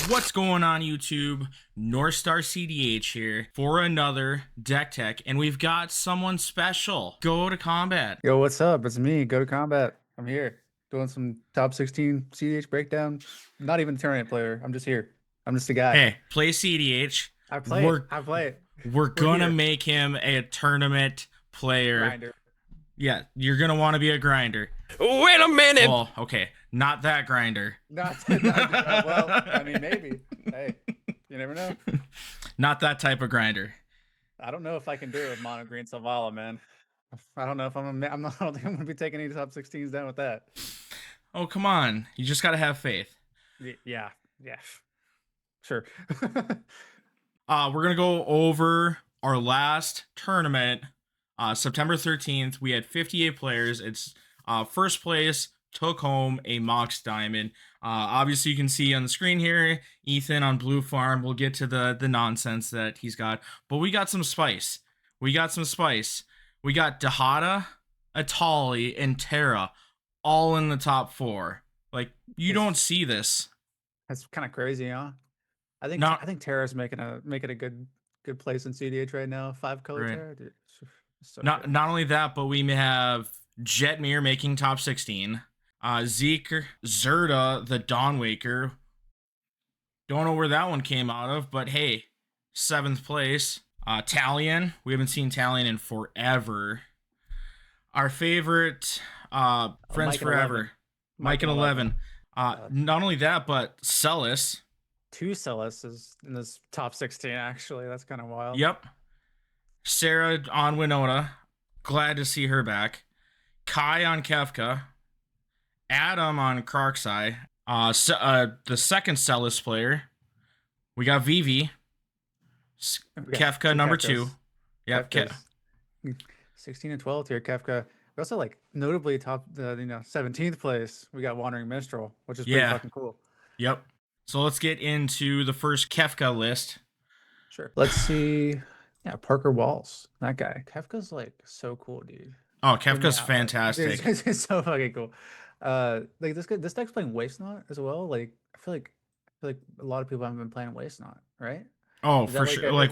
What's going on, YouTube? North Star CEDH here for another deck tech, and we've got someone special. GotoCombat. Yo, what's up? It's me, GotoCombat. I'm here doing some top 16 CEDH breakdown. I'm not even a tournament player. I'm just here. I'm just a guy. Hey, play CEDH. I play it. I play it. We're gonna here. make him a tournament player. Grinder. Yeah, you're gonna want to be a grinder. Wait a minute. Well, okay, not that grinder. Not well, I mean, maybe. Hey, you never know. Not that type of grinder. I don't know if I can do it with mono green Selvala, man. I don't know if I don't think I'm gonna be taking any top 16s down with that. Oh, come on. You just gotta have faith. Yeah. Sure. We're gonna go over our last tournament. September 13th, we had 58 players. It's first place took home a Mox Diamond. Obviously, you can see on the screen here, Ethan on Blue Farm. We'll get to the nonsense that he's got, but we got some spice. We got Dihada, Etali, and Terra all in the top 4. Like, you don't see this. That's kind of crazy, huh? I think Terra's making a good place in CEDH right now. 5-color Right. Terra, dude. So not only that, but we have Jetmir making top 16. Zirda, the Dawnwaker. Don't know where that one came out of, but hey, 7th place. Talion. We haven't seen Talion in forever. Our favorite friends forever, Mike&eleven. Not only that, but Celes. 2 Celes is in this top 16, actually. That's kind of wild. Yep. Sarah on Winota. Glad to see her back. Kai on Kefka. Adam on Krark-sai. The second Celes player. We got Vivi. Kefka number 2. Yep. 16 and 12 here, Kefka. We also notably top the 17th place. We got Wandering Minstrel, which is pretty fucking cool. Yep. So let's get into the first Kefka list. Sure. Let's see. Yeah, Parker Walls. That guy. Kefka's so cool, dude. Oh, Kefka's fantastic. It's so fucking cool. This deck's playing Waste Not as well. I feel like a lot of people haven't been playing Waste Not, right? Oh, for sure.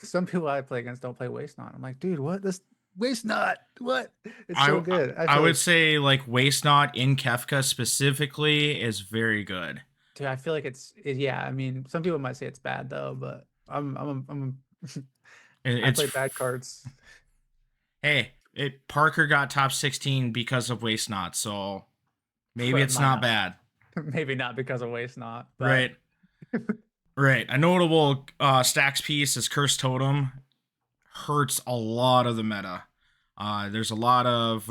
Some people I play against don't play Waste Not. I'm like, dude, what? This Waste Not? What? It's so good. I would say Waste Not in Kefka specifically is very good. Dude, I feel like yeah. I mean, some people might say it's bad though, but I play bad cards. Hey, Parker got top 16 because of Waste Not, so maybe it's not bad. Maybe not because of Waste Not. But... Right. Right. A notable stacks piece is Curse Totem. Hurts a lot of the meta. There's a lot of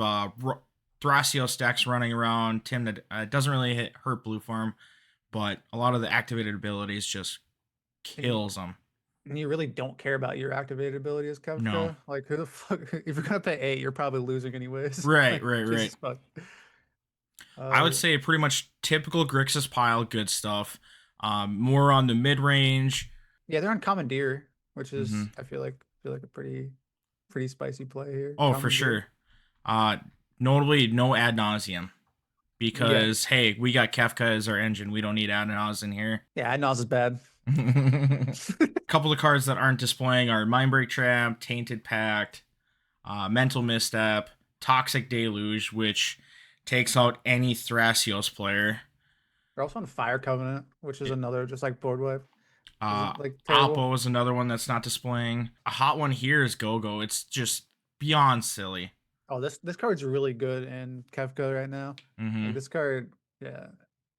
Thrasios stacks running around. Tim that doesn't really hurt Blue Farm, but a lot of the activated abilities just kills them. And you really don't care about your activated ability as Kefka. No. Who the fuck? If you're gonna pay 8, you're probably losing anyways. Right. I would say pretty much typical Grixis pile, good stuff. More on the mid range. Yeah, they're on Commandeer, which is I feel like a pretty spicy play here. Oh, for sure. Notably, no ad nauseum. Because hey, we got Kefka as our engine. We don't need ad nauseum here. Yeah, ad nauseum is bad. A couple of cards that aren't displaying are Mindbreak Trap, Tainted Pact, Mental Misstep, Toxic Deluge, which takes out any Thrasios player. We're also on Fire Covenant, which is another just board wipe. Oppo is another one that's not displaying. A hot one here is Go-Go. It's just beyond silly. Oh, this card's really good in Kefka right now. This card, yeah,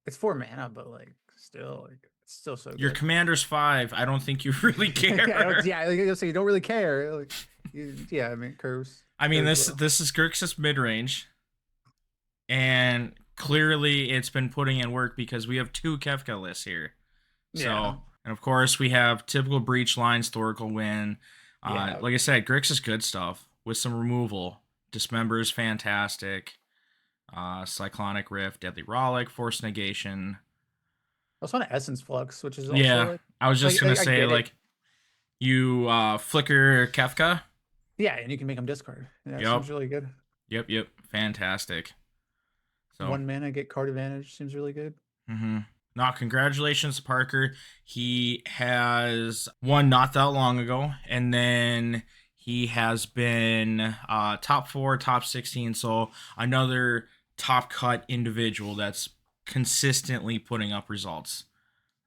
it's 4 mana, but still, it's still so good. Your commander's 5. I don't think you really care. So you don't really care. Yeah, I mean curves. I mean this is Grixis mid range, and clearly it's been putting in work because we have 2 Kefka lists here. So, and of course we have typical breach lines, Thoracle Win. Like I said, Grix is good stuff with some removal. Dismember is fantastic. Cyclonic Rift, Deadly Rollick, Force Negation. Also on Essence Flux, which is also I was just gonna say you flicker Kefka. Yeah, and you can make them discard. Yeah, that seems really good. Yep. Fantastic. So 1 mana, get card advantage. Seems really good. No, congratulations, Parker. He has won not that long ago, and then he has been top 4, top 16. So another top cut individual that's consistently putting up results.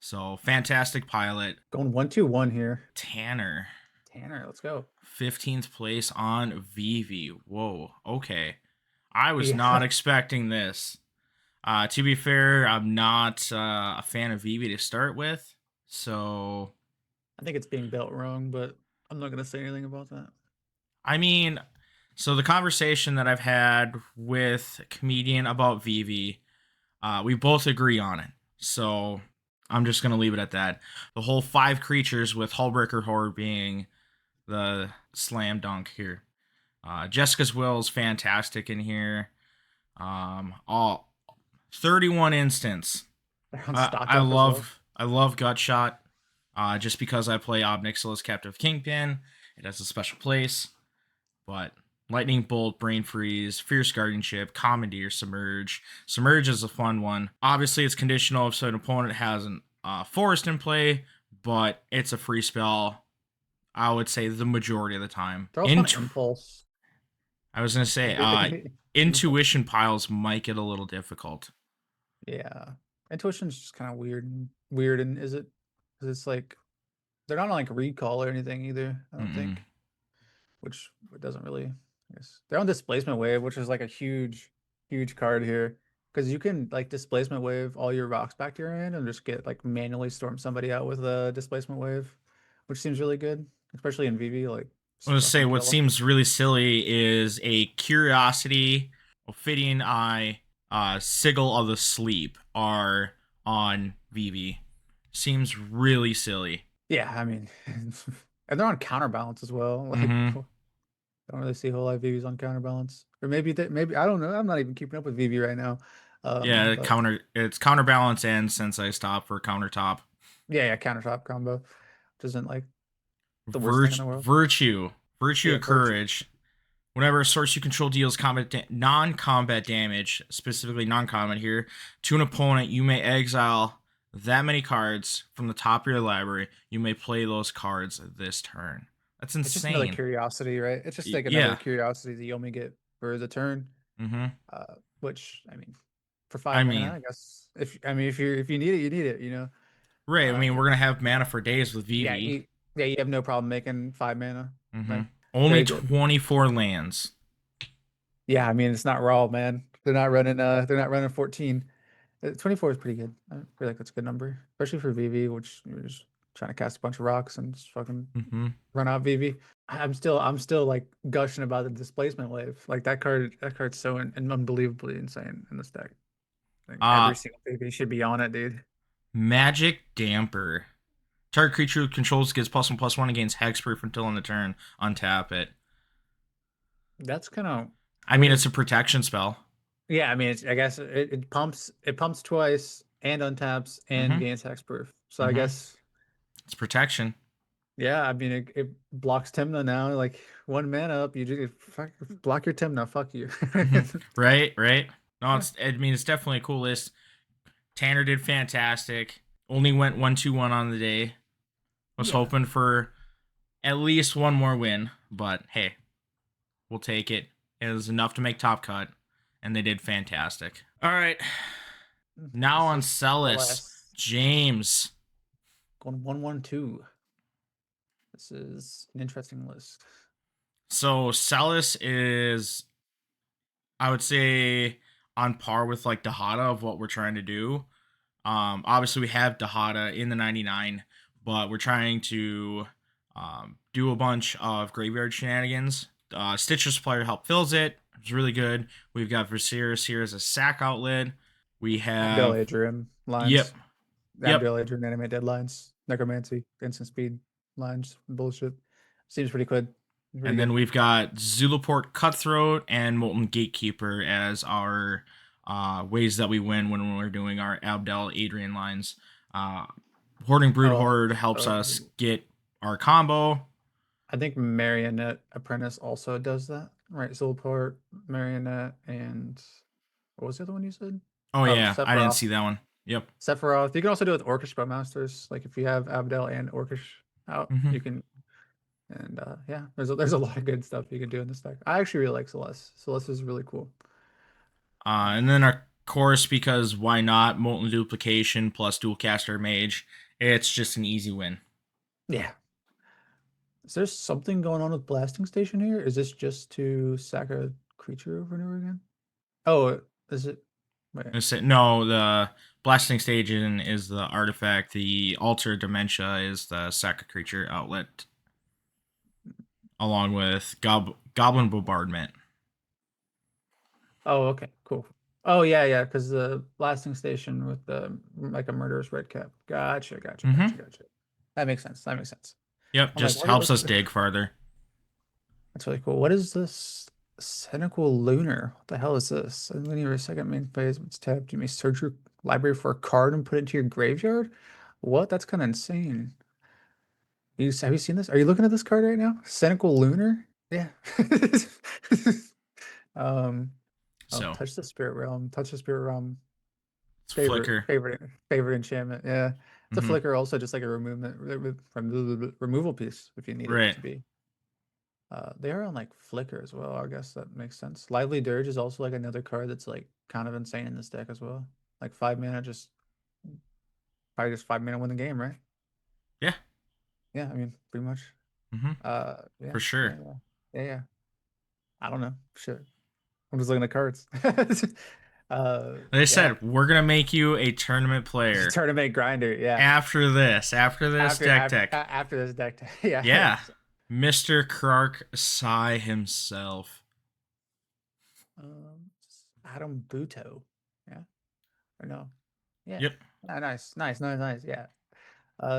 So fantastic pilot. Going 1-2-1 here. Tanner. Tanner, let's go. 15th place on Vivi. Whoa, okay. I was Yeah. not expecting this. To be fair, I'm not a fan of Vivi to start with, so I think it's being built wrong, but I'm not gonna say anything about that. I mean, so the conversation that I've had with a comedian about Vivi, we both agree on it. So I'm just gonna leave it at that. The whole 5 creatures with Hullbreaker Horde being the slam dunk here. Jessica's Will is fantastic in here. All 31 instance. They're on stock I up as well. I love Gutshot. Just because I play Obnixilis Captive Kingpin, it has a special place. But Lightning Bolt, Brain Freeze, Fierce Guardianship, Commandeer, Submerge. Submerge is a fun one. Obviously, it's conditional if an opponent has a Forest in play, but it's a free spell. I would say the majority of the time. They're also on Impulse. I was gonna say, Intuition piles might get a little difficult. Yeah, Intuition's just kind of weird, and is it? Because it's like they're not on like recall or anything either. I don't think, which doesn't really. I guess they're on Displacement Wave, which is like a huge card here. Because you can like Displacement Wave all your rocks back to your hand and just get like manually storm somebody out with a Displacement Wave, which seems really good, especially in VV. Like, I was gonna say what kill 'em. seems really silly is a Curiosity, Ophidian Eye, Sigil of the Sleep are on Vivi. Seems really silly. Yeah, I mean, and they're on Counterbalance as well. Like, don't really see a whole lot of VVs on Counterbalance, or maybe I don't know. I'm not even keeping up with VV right now. Yeah, But it's Counterbalance and Sensei Stop for Countertop. yeah, Countertop combo, which isn't like the worst thing in the world. Virtue Yeah, of Courage. Whenever a source you control deals non-combat damage, specifically non-combat here, to an opponent, you may exile that many cards from the top of your library. You may play those cards this turn. That's insane. It's just another curiosity, right? It's just like another curiosity that you only get for the turn. Which I mean, for 5 mana, I guess if you need it, you need it. You know. Right. I mean, we're gonna have mana for days with Vivi. Yeah, you have no problem making 5 mana. Like, only 24 lands. Yeah, I mean it's not raw, man. They're not running 14. 24 is pretty good. I feel like that's a good number, especially for VV, which you're just trying to cast a bunch of rocks and just fucking run out VV. I'm still like gushing about the Displacement Wave. Like that card's so unbelievably insane in this deck. Like every single VV should be on it, dude. Magic Damper. Target creature who controls gets +1/+1 against hexproof until on the turn. Untap it. That's kind of. I mean, it's a protection spell. Yeah, I mean, I guess it pumps twice and untaps and gains hexproof. So I guess it's protection. Yeah, I mean it blocks Tymna now. Like 1 mana up, you just block your Tymna. Fuck you. Right. No, it's definitely a cool list. Tanner did fantastic. Only went 1-2-1 on the day. Was hoping for at least one more win, but hey, we'll take it. It was enough to make top cut, and they did fantastic. All right. Now on Celes, James. Going 1-1-2. This is an interesting list. So Celes is, I would say, on par with like Dihada of what we're trying to do. Obviously we have Dihada in the 99, but we're trying to do a bunch of graveyard shenanigans. Stitcher Supplier help fills it. It's really good. We've got Viserys here as a sack outlet. We have Abdel Adrian lines. Yep. Abdel Adrian animate deadlines. Necromancy, instant speed lines. Bullshit. Seems pretty good. And then we've got Zulaport Cutthroat and Molten Gatekeeper as our ways that we win when we're doing our Abdel Adrian lines. Hoarding Brood Horde helps us get our combo. I think Marionette Apprentice also does that, right? Zulaport, Marionette, and what was the other one you said? Oh yeah, I didn't see that one. Yep. Sephiroth. You can also do it with Orcish Bowmasters. Like if you have Abdel and Orcish out, Mm-hmm. you can. And yeah, there's a lot of good stuff you can do in this deck. I actually really like Celes. Celes is really cool. And then of course, because why not? Molten Duplication plus Dualcaster Mage. It's just an easy win. Yeah. Is there something going on with Blasting Station here? Is this just to sack a creature over and over again? Oh, is it? Wait. No, the Blasting Station is the artifact. The Alter Dementia is the sack creature outlet, along with Goblin Bombardment. Oh, okay, cool. Oh yeah, yeah, because the Blasting Station with the like a murderous red cap. Gotcha, gotcha, Mm-hmm. gotcha, gotcha. That makes sense. That makes sense. Yep, I'm like, just helps what's us dig farther. that's really cool. What is this? Cynical Lunar. What the hell is this? When your second main phase, it's tapped. You may search your library for a card and put it into your graveyard. What? That's kind of insane. Have you seen this? Are you looking at this card right now? Cynical Lunar? Yeah. Um, oh, So touch the spirit realm. Touch the spirit realm. it's Favorite, Flicker. favorite, favorite enchantment. Yeah. It's a Mm-hmm. flicker, also just like a removal piece if you need it Right. to be. They are on like flicker as well. I guess that makes sense. Lively Dirge is also like another card that's like kind of insane in this deck as well. Like 5 mana, just probably just 5 mana win the game, right? Yeah. Yeah, I mean, pretty much. Mm-hmm. Yeah, For yeah, sure. yeah, yeah, yeah. I don't know. Shit. I'm just looking at cards. They Yeah. said we're gonna make you a tournament player Tournament grinder. Yeah. after this. After this After deck after tech. after this deck. Yeah. Yeah. Mr. Krark-sai himself. Adam Buto. Yeah. Or no. Yeah. Yep. Ah, nice. Nice. Nice. Nice. Yeah.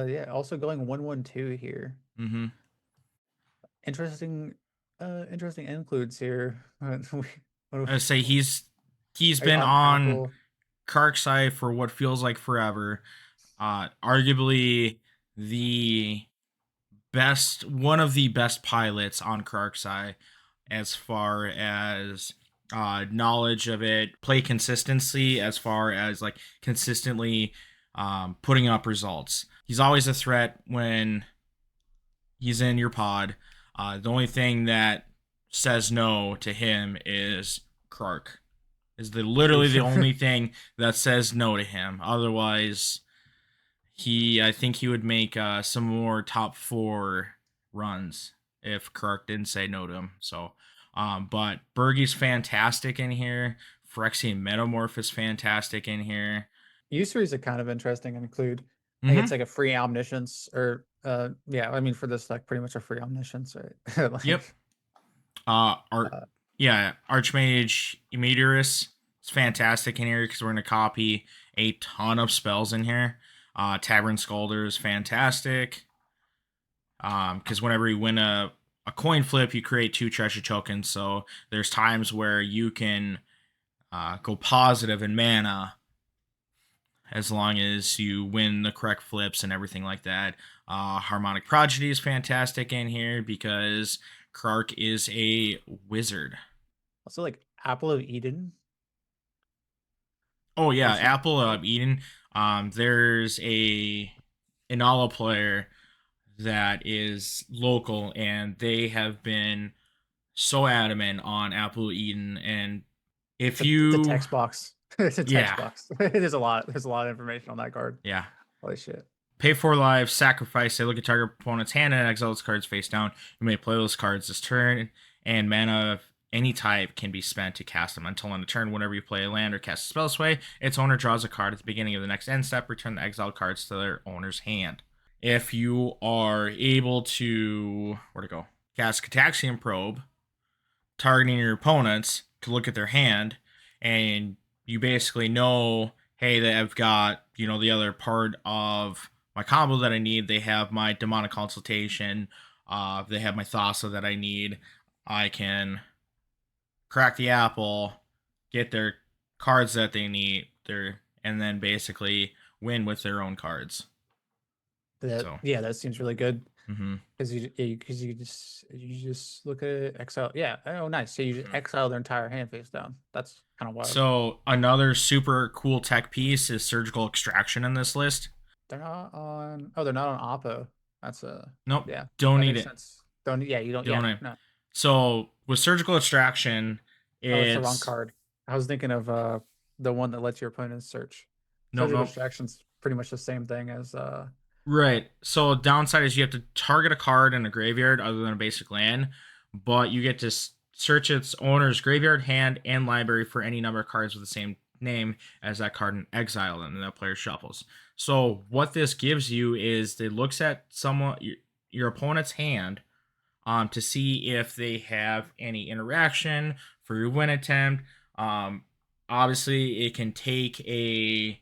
Yeah. Also going 1/1/2 here. Mm-hmm. Interesting. Interesting includes here. I say he's been On on Apple. Krark-sai for what feels like forever. Arguably the one of the best pilots on Krark-sai as far as knowledge of it, play consistency, as far as like consistently putting up results. He's always a threat when he's in your pod. The only thing that says no to him is Krark. Is literally the only thing that says no to him. Otherwise, I think he would make some more top 4 runs if Krark didn't say no to him. So, but Bergie's fantastic in here. Phyrexian Metamorph is fantastic in here. Usuries are kind of interesting and include. I think Mm-hmm. it's like a free omniscience, or yeah, I mean for this like pretty much a free omniscience, right? Yep. Like uh, Yeah, Archmage Emetiorus is fantastic in here because we're gonna copy a ton of spells in here. Tavern Scolder is fantastic. Because whenever you win a coin flip, you create 2 treasure tokens. So there's times where you can go positive in mana as long as you win the correct flips and everything like that. Harmonic Prodigy is fantastic in here because Krark is a wizard. also like Apple of Eden. Oh Have yeah, you seen Apple that? of Eden. There's a Inala player that is local, and they have been so adamant on Apple Eden. And if It's a you, text box. It's a text yeah, box. There's a lot. There's a lot of information on that card. yeah, Holy shit. pay 4 lives, sacrifice. They look at target opponent's hand and exile its cards face down. You may play those cards this turn, and mana of any type can be spent to cast them until on a turn. Whenever you play a land or cast a spell this way, its owner draws a card at the beginning of the next end step. Return the exiled cards to their owner's hand. If you are able to, where to go? Cast Cataxian Probe, targeting your opponents to look at their hand, and you basically know, hey, that I've got, the other part of my combo that I need. They have my Demonic Consultation. They have my Thassa that I need. I can crack the apple, get their cards that they need, and then basically win with their own cards. So Yeah, that seems really good. Mm-hmm. Because you just look at it, exile. Yeah. Oh, nice. So you just exile their entire hand face down. That's kind of wild. So another super cool tech piece is surgical extraction in this list. They're not on. Oh, they're not on Oppo. That's a. Nope, Yeah, don't that need makes it. sense. Don't. Yeah, you don't. Don't Yeah, need. no. So with surgical extraction, Oh, that's the wrong it's card. I was thinking of the one that lets your opponent search. nope, Surgical nope. extraction's pretty much the same thing as Right. So downside is you have to target a card in a graveyard other than a basic land, but you get to search its owner's graveyard, hand, and library for any number of cards with the same name as that card in exile, and then that player shuffles. So what this gives you is it looks at your opponent's hand to see if they have any interaction for your win attempt. Obviously, it can take a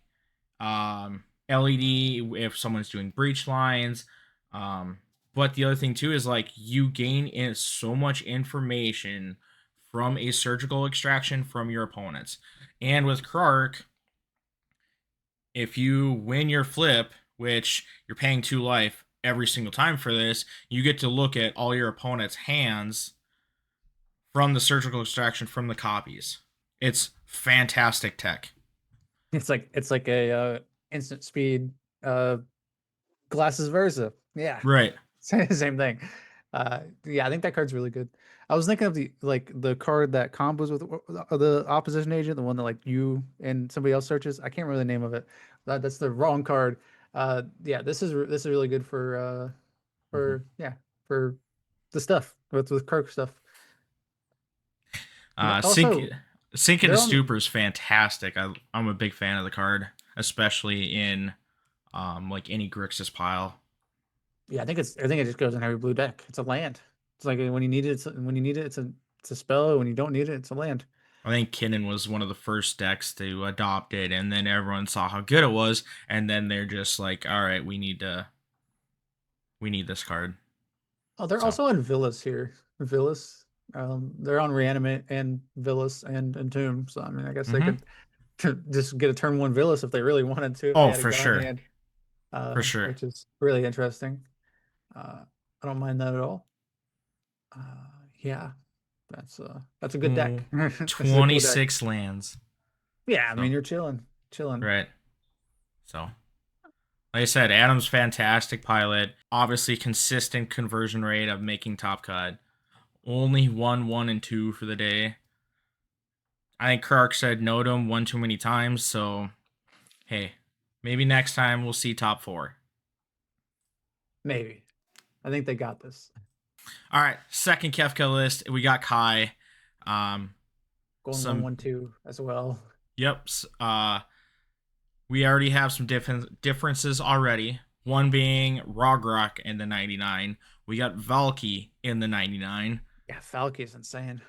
LED if someone's doing breach lines. But the other thing too is like you gain in so much information from a surgical extraction from your opponents. And with Krark, if you win your flip, which you're paying 2 life every single time for this, you get to look at all your opponent's hands from the surgical extraction from the copies. It's fantastic tech. it's like a instant speed glasses versa. Yeah. Right. Same thing. Yeah, I think that card's really good. I was thinking of the card that combos with the opposition agent, the one that like you and somebody else searches. I can't remember the name of it. That's the wrong card. Yeah, this is really good for yeah, for the stuff with Kirk stuff. Also, Sink into they're on. Stupor is fantastic. I'm a big fan of the card, especially in like any Grixis pile. Yeah, I think it just goes in every blue deck. It's a land. It's like when you need it, it's a spell. When you don't need it, it's a land. I think Kinnan was one of the first decks to adopt it, and then everyone saw how good it was, and then they're just like, all right, we need this card. Oh, they're also on Villas here. Villas. They're on Reanimate and Villas and Entomb. So I mean, I guess they could just get a turn 1 Villas if they really wanted to. If they Oh, had a for guy in sure. hand, For sure. which is really interesting. I don't mind that at all. Yeah, that's a good deck. That's a cool deck. 26 lands. Yeah, I So, mean you're chilling. right. So, like I said, Adam's fantastic pilot. Obviously, consistent conversion rate of making top cut. Only 1, and 2 for the day. I think Krark said no to him one too many times, so hey, maybe next time we'll see top 4. Maybe. I think they got this. All right, second Kefka list. We got Kai. Going 1-1-2 as well. Yep. We already have some differences already. One being Rog-Thras in the 99. We got Valky in the 99. Yeah, Valky is insane.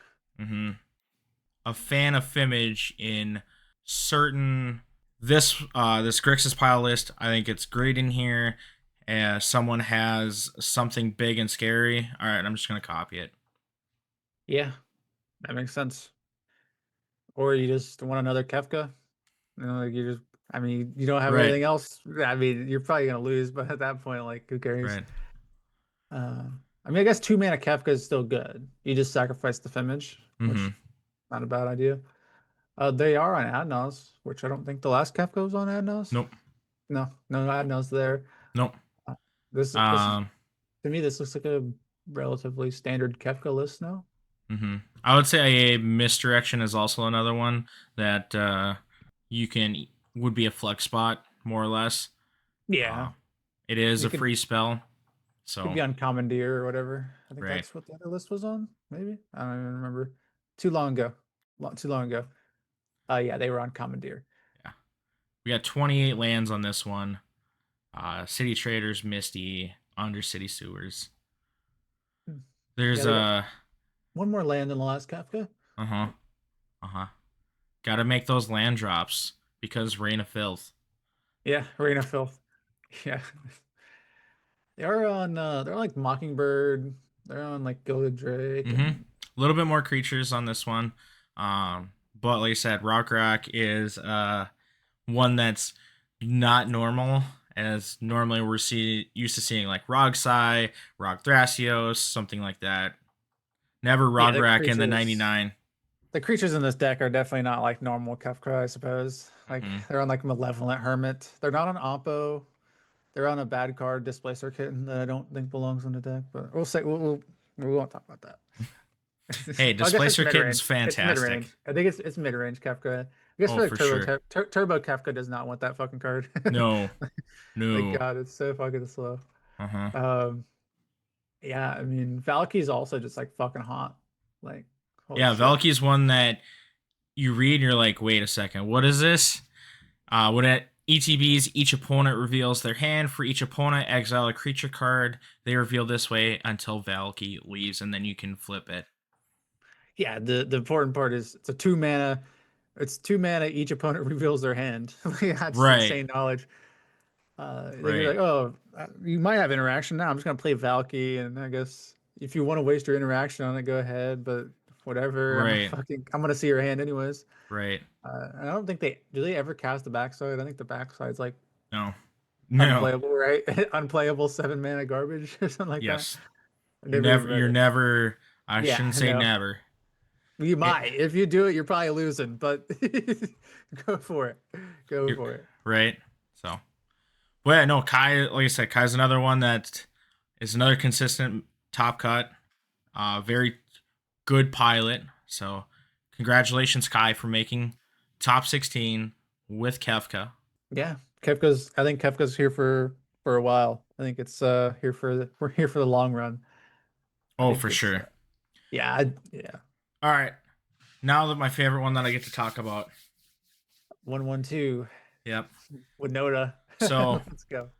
A fan of Fimage in certain this Grixis pile list. I think it's great in here. Someone has something big and scary. All right, I'm just gonna copy it. Yeah, that makes sense. Or you just want another Kefka. You know, like you just. I mean, you don't have anything else. I mean, you're probably gonna lose, but at that point, like, who cares? Right. I mean, I guess 2-mana Kefka is still good. You just sacrifice the Fimage, which not a bad idea. They are on Adnos, which I don't think the last Kefka was on Adnos. Nope. No Adnos there. Nope. This to me, this looks like a relatively standard Kefka list now. I would say a Misdirection is also another one that would be a flex spot, more or less. Yeah. It is a free spell. So could be on Commandeer or whatever. I think that's what the other list was on, maybe. I don't even remember. Too long ago. Yeah, they were on Commandeer. Yeah. We got 28 lands on this one. City Traders, Misty, Undercity Sewers. There's one more land in the last Kefka. Gotta make those land drops because Rain of Filth. Yeah, Rain of Filth. Yeah. They're on they're like Mockingbird. They're on like Gilded Drake. A little bit more creatures on this one. But like I said, Rog-Thras is one that's not normal as normally we're used to seeing like Rog-Sai, Rog-Thras, something like that. Never Yeah, the Rog-Rak in the 99. the creatures in this deck are definitely not like normal Kefka, I suppose. Like Mm-hmm. they're on like Malevolent Hermit. They're not on Oppo. They're on a bad card, Displacer Kitten, that I don't think belongs on the deck. But we won't talk about that. Hey, I guess it's Displacer mid Kitten's range. It's mid range. fantastic. I think it's mid range Kefka. I guess Oh, for like for sure. Turbo Kefka does not want that fucking card. No, Like no. God, it's so fucking slow. Uh-huh. Um, yeah, I mean Valky's also just like fucking hot. Like holy Yeah, shit. Valky's one that you read and you're like, wait a second, what is this? When at ETBs, each opponent reveals their hand. For each opponent, exile a creature card. They reveal this way until Valky leaves, and then you can flip it. Yeah, the important part is it's a 2 mana. It's 2 mana. Each opponent reveals their hand. Like, that's Right, insane knowledge. Then you're right, like, oh, you might have interaction now. I'm just gonna play Valky, and I guess if you want to waste your interaction on it, go ahead. But whatever, right, I'm gonna see your hand anyways. right. And I don't think they ever cast the backside. I think the backside's like No, no. unplayable, right? Unplayable 7 mana garbage or something like that. Yes, I never even read you're it. never. I Yeah, shouldn't say no. never. You It, might. If you do it, you're probably losing, but go for it. Go you're, for it. right. So, well, yeah, no, Kai. Like I said, Kai's another one that is another consistent top cut. Very good pilot. So, congratulations, Kai, for making top 16 with Kefka. Yeah. I think Kefka's here for a while. I think it's we're here for the long run. I Oh, think for it's sure. yeah. All right. Now that my favorite one that I get to talk about. 112 Yep. Winota. So Let's go.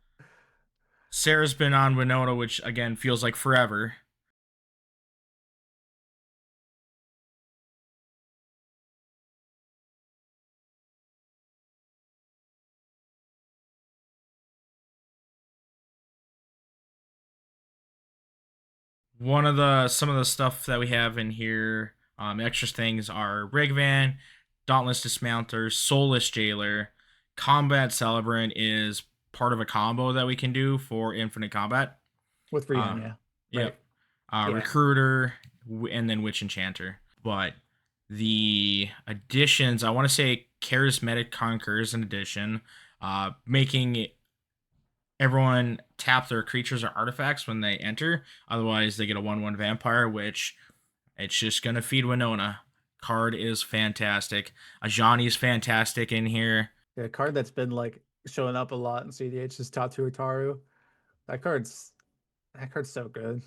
Sarah's been on Winota, which again feels like forever. One of the some of the stuff that we have in here, extra things are Rigvan, Dauntless Dismounter, Soulless Jailer, Combat Celebrant is part of a combo that we can do for Infinite Combat. With Uh, freedom, yeah. Right. yep. Yeah. Recruiter, and then Witch Enchanter. But the additions, I want to say Charismatic Conquer is an addition, making everyone tap their creatures or artifacts when they enter. Otherwise, they get a 1/1 vampire, which it's just going to feed Winona. Card is fantastic. Ajani's fantastic in here. Yeah, a card that's been like showing up a lot in CDH is Tatu Itaru. That card's that card's so good.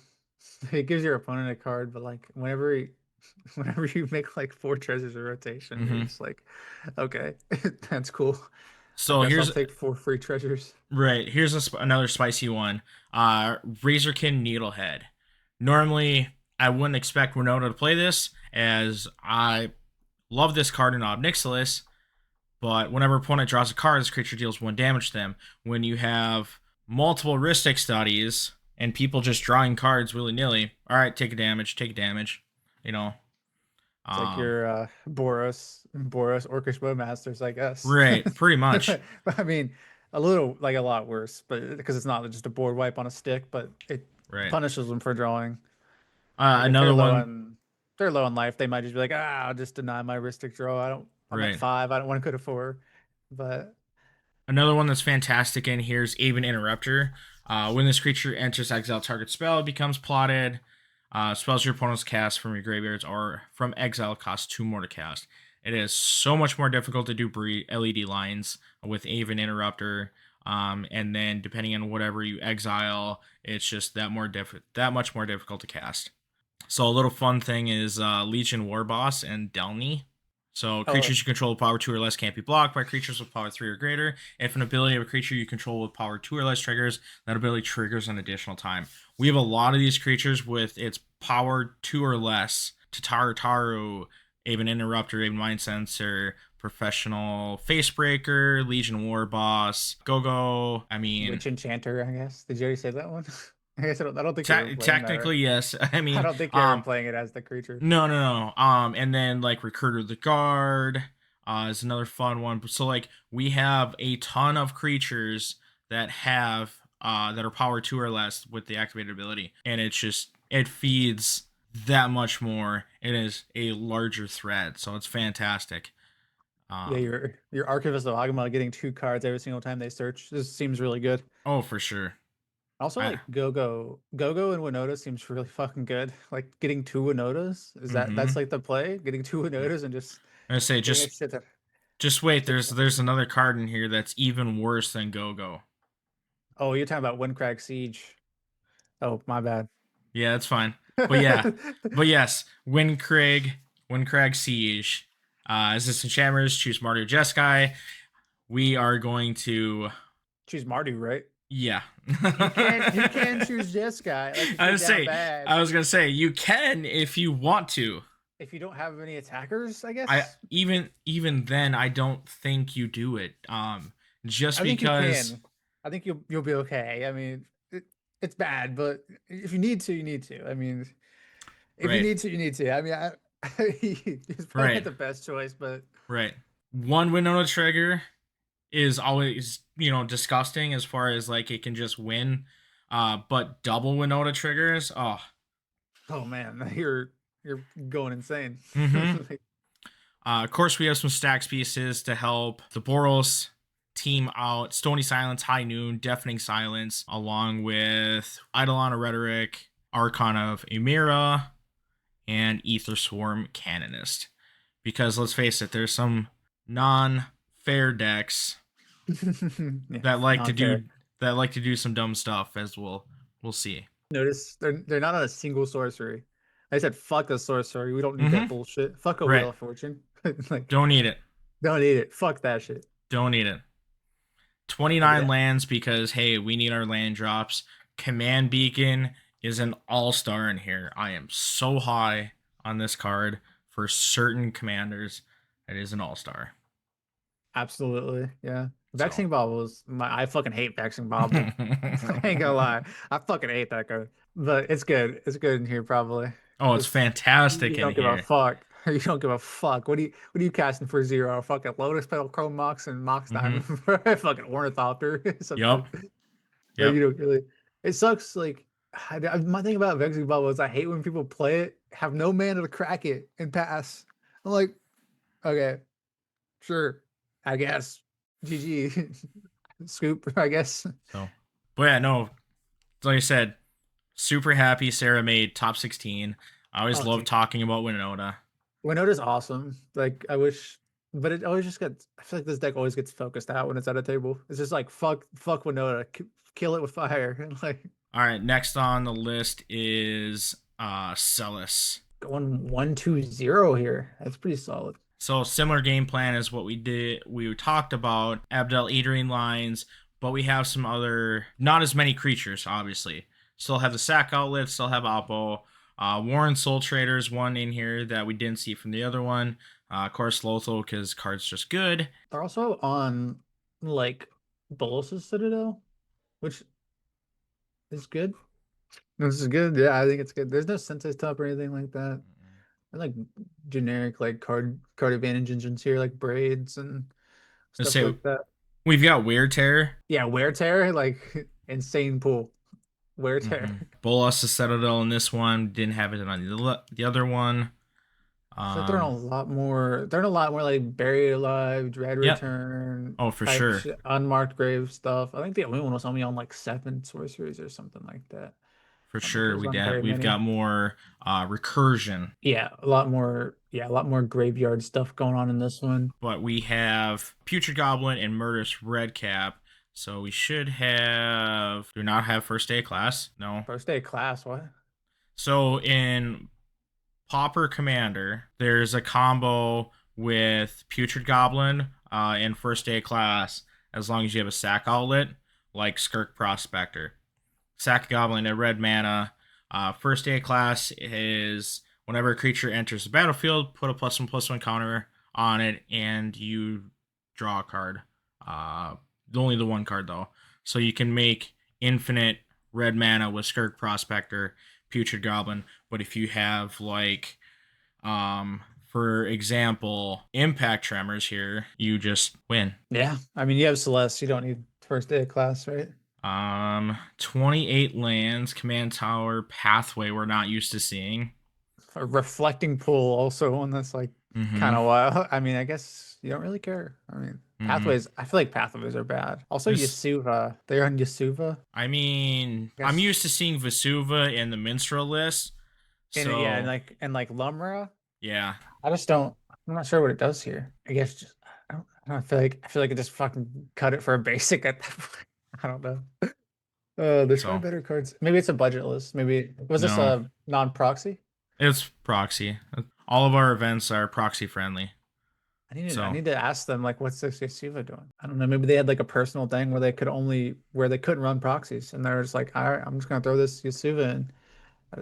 It gives your opponent a card, but like whenever you make like 4 treasures of rotation, you're Mm-hmm. just like, okay, that's cool. I So guess I'll here's take 4 free treasures. here's another spicy one. Razorkin Needlehead. Normally, I wouldn't expect Winota to play this, as I love this card in Ob Nixilis, but whenever opponent draws a card, this creature deals 1 damage to them. When you have multiple Ristic studies and people just drawing cards willy nilly, all right, take a damage, take a damage. You know, It's like your Boros Orcish Bowmasters, I guess. right, pretty much. But I mean, a lot worse, but because it's not just a board wipe on a stick, but it Right. punishes them for drawing. Like if Another one, they're low on life, they might just be like, I'll just deny my Ristic draw. I'm at right. 5. I don't want to go to 4. But Another one that's fantastic in here is Aven Interrupter. When this creature enters exile target spell, it becomes plotted. Spells your opponent's cast from your graveyards or from exile cost 2 more to cast. It is so much more difficult to do LED lines with Aven Interrupter. And then depending on whatever you exile, it's just that much more difficult to cast. So a little fun thing is Legion War Boss and Delny. So creatures you control with power 2 or less can't be blocked by creatures with power 3 or greater. If an ability of a creature you control with power 2 or less triggers, that ability triggers an additional time. We have a lot of these creatures with its power 2 or less. Taru, Aven Interrupter, Aven Mind Sensor, Professional Facebreaker, Legion War Boss, Go-Go. I mean, Witch Enchanter, I guess. Did you already say that one? I guess I don't think you were playing technically, that, yes. I right? mean, I don't think you're playing it as the creature. no. And then like Recruiter the Guard is another fun one. So like we have a ton of creatures that have that are power 2 or less with the activated ability, and it feeds that much more. It is a larger threat, so it's fantastic. Yeah, your Archivist of Agama getting 2 cards every single time they search. This seems really good. Oh, for sure. Also, like Go-Go and Winota seems really fucking good. Like getting 2 Winotas, that's like the play? Getting 2 Winotas and just I say just wait. shit. There's another card in here that's even worse than Go-Go. Oh, you're talking about Krark-sai Siege. Oh, my bad. Yeah, that's fine. But yeah, but yes, Krark-sai Siege. As this enchantments, choose Mardu Jeskai. We are going to choose Mardu, right? Yeah. you can choose Jeskai. Like, I was gonna say you can if you want to. If you don't have any attackers, I guess. Even then, I don't think you do it. Just because I think you'll be okay. I mean, it's bad, but if you need to, you need to. I mean, if you need to, you need to. I mean, it's probably not the best choice, but right. One Winota trigger is always, disgusting as far as like it can just win. But double Winota triggers, oh man, you're going insane. Mm-hmm. Of course, we have some stacks pieces to help the Boros team out. Stony Silence, High Noon, Deafening Silence, along with Eidolon of Rhetoric, Archon of Emira, and Ether Swarm Canonist. Because let's face it, there's some non-fair decks that like to do some dumb stuff, as we'll see. Notice they're not on a single sorcery. I said fuck a sorcery. We don't need that bullshit. Fuck a Wheel of Fortune. Like, don't need it. Don't need it. Fuck that shit. Don't need it. 29 lands because, hey, we need our land drops. Command Beacon is an all-star in here. I am so high on this card for certain commanders. It is an all-star. Absolutely, yeah. Vexing Bauble I fucking hate Vexing Bauble. I ain't gonna lie. I fucking hate that card. But it's good. It's good in here, probably. Oh, it's fantastic in here. You don't give a fuck. You don't give a fuck. What are you casting for 0? Fucking Lotus Petal, Chrome Mox, and Mox Diamond for fucking Ornithopter. Yep. You don't really. It sucks. Like, my thing about Vexing Bauble is I hate when people play it, have no mana to crack it, and pass. I'm like, okay, sure, I guess. GG. Scoop, I guess. So, but yeah, no, like I said, super happy Sarah made top 16. I always love talking about Winota. Winota's awesome. Like, I wish, but it always just gets, I feel like this deck always gets focused out when it's at a table. It's just like, fuck Winota, kill it with fire. Like, all right, next on the list is Celes. Going 1-2-0 here. That's pretty solid. So similar game plan as what we talked about, Abdel Adrian lines, but we have some other, not as many creatures, obviously. Still have the Sack Outlet, still have Oppo. Warren Soul Traders, one in here that we didn't see from the other one. Of course, Lothal, because card's just good. They're also on, like, Bolos' Citadel, which is good. This is good. Yeah, I think it's good. There's no Sensei Top or anything like that. They're like generic, like card advantage engines here, like braids and stuff like that. We've got Wear Tear. Yeah, Wear Tear, like insane pool. Wear Tear. Bolos' Citadel in this one. Didn't have it on the other one. So they're in a lot more. They're in a lot more like Buried Alive, Dread Return. Oh, for sure. Unmarked Grave stuff. I think the only one was only on like 7 sorceries or something like that. For sure, we've got more recursion. Yeah, a lot more graveyard stuff going on in this one. But we have Putrid Goblin and Murderous Redcap. So we should have... Do not have First Day of Class? No. First Day of Class, what? So in Pauper Commander, there's a combo with Putrid Goblin and First Day of Class, as long as you have a Sack Outlet, like Skirk Prospector. Sack Goblin at red mana. First Day of Class is whenever a creature enters the battlefield, put a +1/+1 counter on it, and you draw a card. Only the one card, though. So you can make infinite red mana with Skirk Prospector, Putrid Goblin. But if you have, like, for example, Impact Tremors here, you just win. Yeah, I mean, you have Celes. You don't need first day of class, right? 28 lands, command tower, pathway we're not used to seeing. A reflecting pool, also one that's like kind Mm-hmm. of wild. I mean, I guess you don't really care. I mean, Mm-hmm. pathways. I feel like pathways are bad. Also, This, Yasuva. They're on Yasuva. I mean, I I'm guess, used to seeing Vesuva in the minstrel list, and yeah, so and like Lumra. yeah. I just don't. I'm not sure what it does here. I guess just I don't I feel like it just fucking cut it for a basic at that point. I don't know. There's probably So better cards. Maybe it's a budget list. Maybe was this no, a non-proxy? it's proxy. All of our events are proxy friendly. I So need to ask them like what's this Yasuva doing? I don't know. Maybe they had like a personal thing where they could only where they couldn't run proxies, and they're just like, all right, I'm just gonna throw this Yasuva in.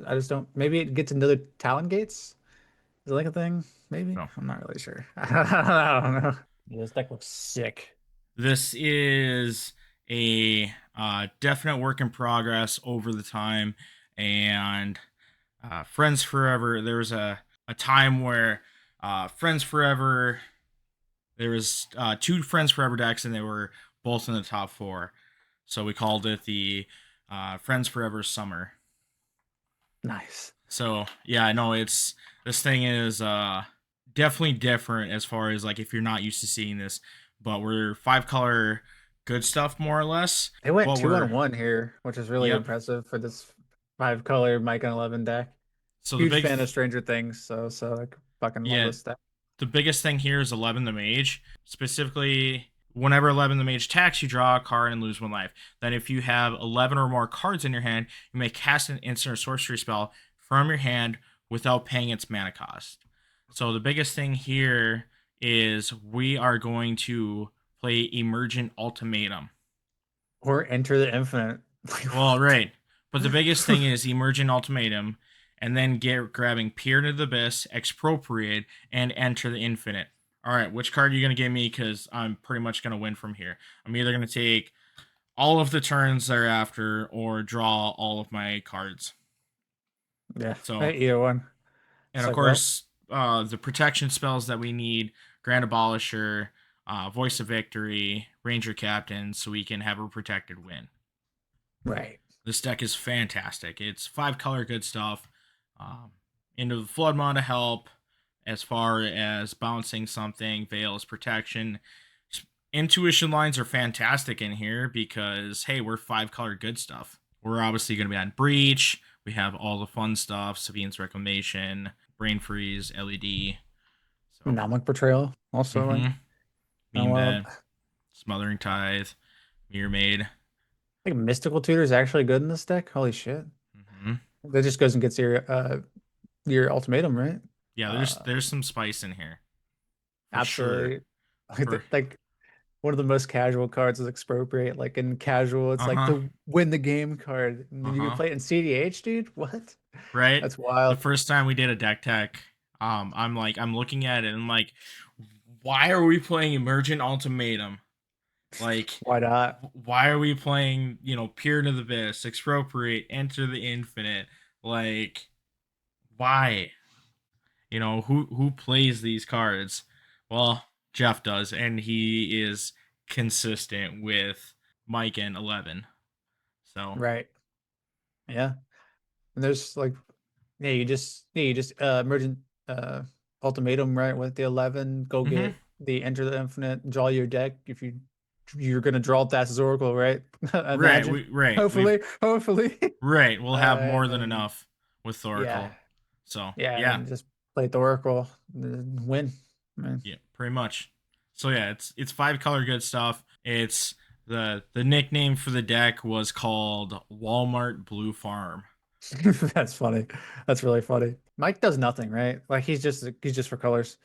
I just don't. Maybe it gets another Talon gates. Is it like a thing? Maybe no. I'm not really sure. I don't know. Yeah, this deck looks sick. This is a definite work in progress over the time, and Friends Forever. There was a time where Friends Forever. There was two Friends Forever decks, and they were both in the top four. So we called it the Friends Forever Summer. Nice. So yeah, I know it's this thing is definitely different as far as like if you're not used to seeing this, but we're five color good stuff more or less. They went But two we're on one here, which is really yep. impressive for this five color Mike&eleven deck. So the Huge big fan of Stranger Things, so like fucking love yeah, this deck. the biggest thing here is 11 the Mage. Specifically, whenever 11 the Mage attacks, you draw a card and lose one life. Then, if you have 11 or more cards in your hand, you may cast an instant or sorcery spell from your hand without paying its mana cost. So, the biggest thing here is we are going to play Emergent Ultimatum. Or Enter the Infinite. Like Well, what? right. But the biggest thing is Emergent Ultimatum, and then grabbing Peer into the Abyss, Expropriate, and Enter the Infinite. All right, which card are you going to give me? Because I'm pretty much going to win from here. I'm either going to take all of the turns thereafter or draw all of my cards. Yeah, So, either one. and It's of like, well, course, the protection spells that we need Grand Abolisher, Voice of Victory, Ranger Captain, so we can have a protected win. right. This deck is fantastic. It's five color good stuff. Um, into the Flood Mod to help as far as bouncing something, Veil's protection. Intuition lines are fantastic in here because, hey, we're five color good stuff. We're obviously going to be on Breach. We have all the fun stuff Sabine's Reclamation, Brain Freeze, LED. So, Anomalic Betrayal, also like Beam wild. Bed, Smothering Tithe, Mirror Maid. I think Mystical Tutor is actually good in this deck. Holy shit. Mm-hmm. That just goes and gets your ultimatum, right? Yeah, Uh there's some spice in here for sure. Absolutely. Like, For like one of the most casual cards is Expropriate. Like in casual, it's like uh-huh. the win the game card. And then you can Uh-huh. play it in CDH, dude. What? Right? That's The wild. first time we did a deck tech, I'm looking at it and I'm like, why are we playing Emergent Ultimatum? Like, Why not? why are we playing, Peer to the Abyss, Expropriate, Enter the Infinite? Like, why? Who plays these cards? Well, Jeff does, and he is consistent with Mike&eleven. So, Right. Yeah. And there's like you just emergent ultimatum, right? With the 11, go mhm. get the enter the infinite, draw your deck if you're gonna draw Thassa's Oracle, right? Right, Imagine. we've Hopefully. right, we'll have more And than then enough with yeah. Thoracle. So, Yeah, yeah. and just play the Oracle, win. Man. Yeah, pretty much. So yeah, it's five color good stuff. It's the nickname for the deck was called Walmart Blue Farm. That's funny. That's really funny. Mike does nothing, right? Like he's just for colors.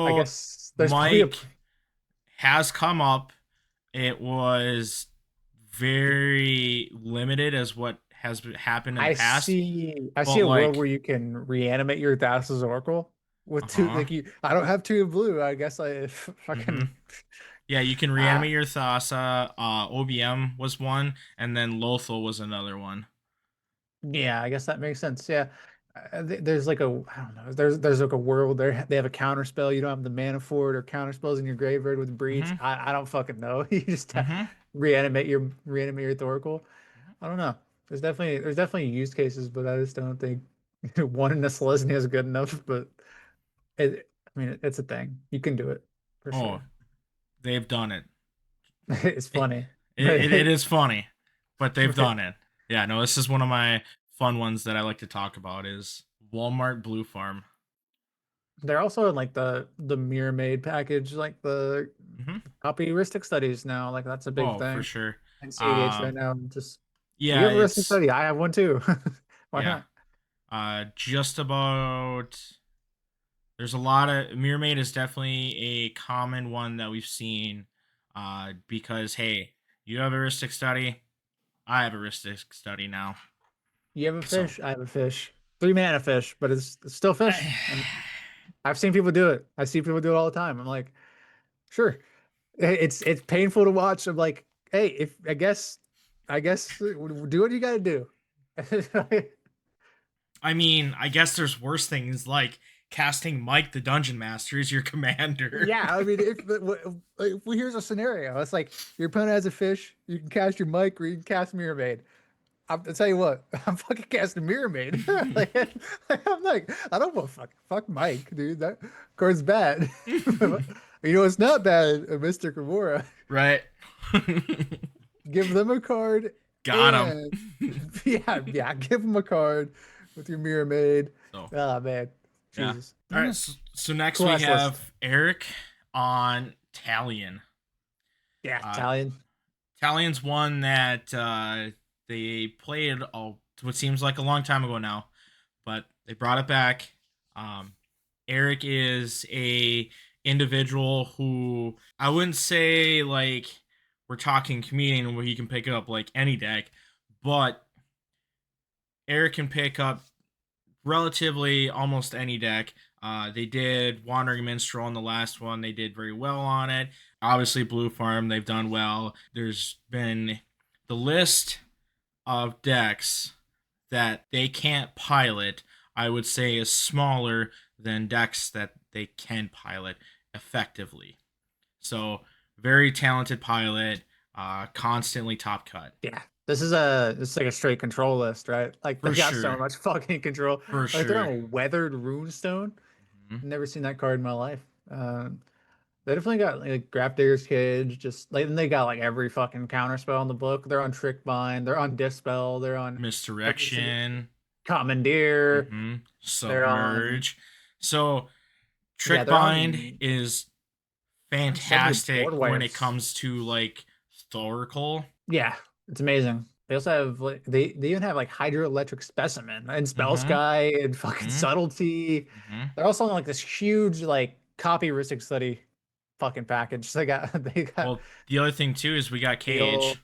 I So guess there's probably a Mike has come up. It was very limited as what has happened in the past, I but see a world where like, you can reanimate your Thassa's Oracle with two uh-huh. like you I don't have two in blue. I guess I Mm-hmm. fucking Yeah, you can uh reanimate your Thassa. OBM was one, and then Lothal was another one. yeah, I guess that makes sense. Yeah. There's like a I don't know. There's like a world there they have a counter spell. You don't have the mana for it or counter spells in your graveyard with breach. Mm-hmm. I don't fucking know. You just Mm-hmm. reanimate your Thoracle. I don't know. There's definitely use cases, but I just don't think one in a Selesnya is good enough. But it's a thing. You can do it for Oh, sure. they've done it. It's It, funny, it but is funny, but they've done it. Yeah, no, this is one of my fun ones that I like to talk about is Walmart Blue Farm. they're also in like the Mirror Made package, like the Hmm. copy heuristic studies now. Like that's a big Oh, for thing. sure. And CEDH right Um, now, just you yeah, have a heuristic it's study. I have one too. Why yeah. not? Just about. There's a lot of Mirror Maid is definitely a common one that we've seen. Because hey, you have a heuristic study, I have a heuristic study now. You have a So, fish. I have a fish. 3 mana fish, but it's still fish. I, And I've seen people do it. I see people do it all the time. I'm like, sure. It's painful to watch. I'm like, hey, if I guess do what you got to do. I mean, I guess there's worse things like casting Mike the Dungeon Master as your commander. Yeah, I mean, here's a scenario. It's like your opponent has a fish. You can cast your mic, or you can cast Mirror Maid. I'll tell you what, I'm fucking casting Mirror Maid. I'm like, I don't want fuck Mike, dude. That card's bad. You know, it's not bad, Mr. Kimura. Right. Give them a card Got him. and yeah, give them a card with your Mirror Maid. So, Oh man, yeah. Jesus. All right. So next Cool we ass list. have Eric on Talion. Yeah, Uh, Italian. Talion's one that they played what seems like a long time ago now, but they brought it back. Um, Eric is a individual who I wouldn't say like we're talking comedian where he can pick up like any deck, but Eric can pick up relatively almost any deck. They did Wandering Minstrel on the last one. They did very well on it. Obviously, Blue Farm, they've done well. There's been the list of decks that they can't pilot, I would say, is smaller than decks that they can pilot effectively. So, very talented pilot, constantly top cut. Yeah. This is like a straight control list, right? Like they For got so sure. much fucking control. For Like they're sure. on Weathered Runestone. Mhm. Never seen that card in my life. They definitely got like Graph Digger's Cage, just like and they got like every fucking counter spell in the book. They're on Trick Bind, they're on Dispel, they're on Misdirection. Commandeer, they're on Submerge. So yeah, Trick they're Bind on is so many board fantastic when it wipes. comes to like Thoracle. Yeah, it's amazing. They also have like they even have like Hydroelectric Specimen and Spell Mm-hmm. Sky and fucking Mm-hmm. Subtlety. Mm-hmm. They're also on like this huge like copy heuristic study fucking package. They got Well, the other thing too is we got Steel. Cage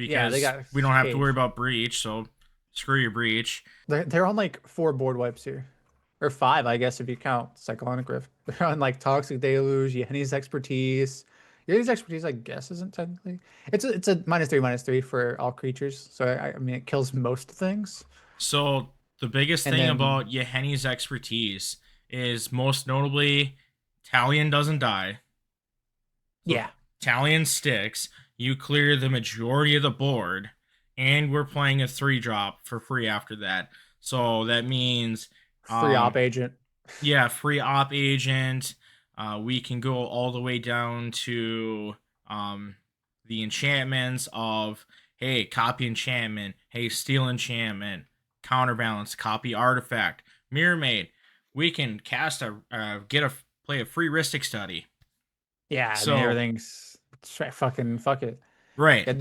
Yeah, they because got we don't have to Cage. worry about Breach. So screw your Breach. They're on like 4 board wipes here. Or 5, I guess, if you count Cyclonic Rift. They're on like Toxic Deluge, Yenne's Expertise. Yenne's Expertise, I guess, isn't technically. It's a -3/-3 for all creatures. So I mean it kills most things. So the biggest And thing then about Yehenni's expertise is most notably Talion doesn't die. So yeah, Talion sticks. You clear the majority of the board, and we're playing a 3-drop for free after that. So that means, free op agent. yeah, free op agent. We can go all the way down to the enchantments of hey, copy enchantment, hey, steal enchantment, counterbalance, copy artifact, mirror maid. We can cast play a free Ristic study. Yeah, I mean So everything's fucking fuck it. right. Yeah,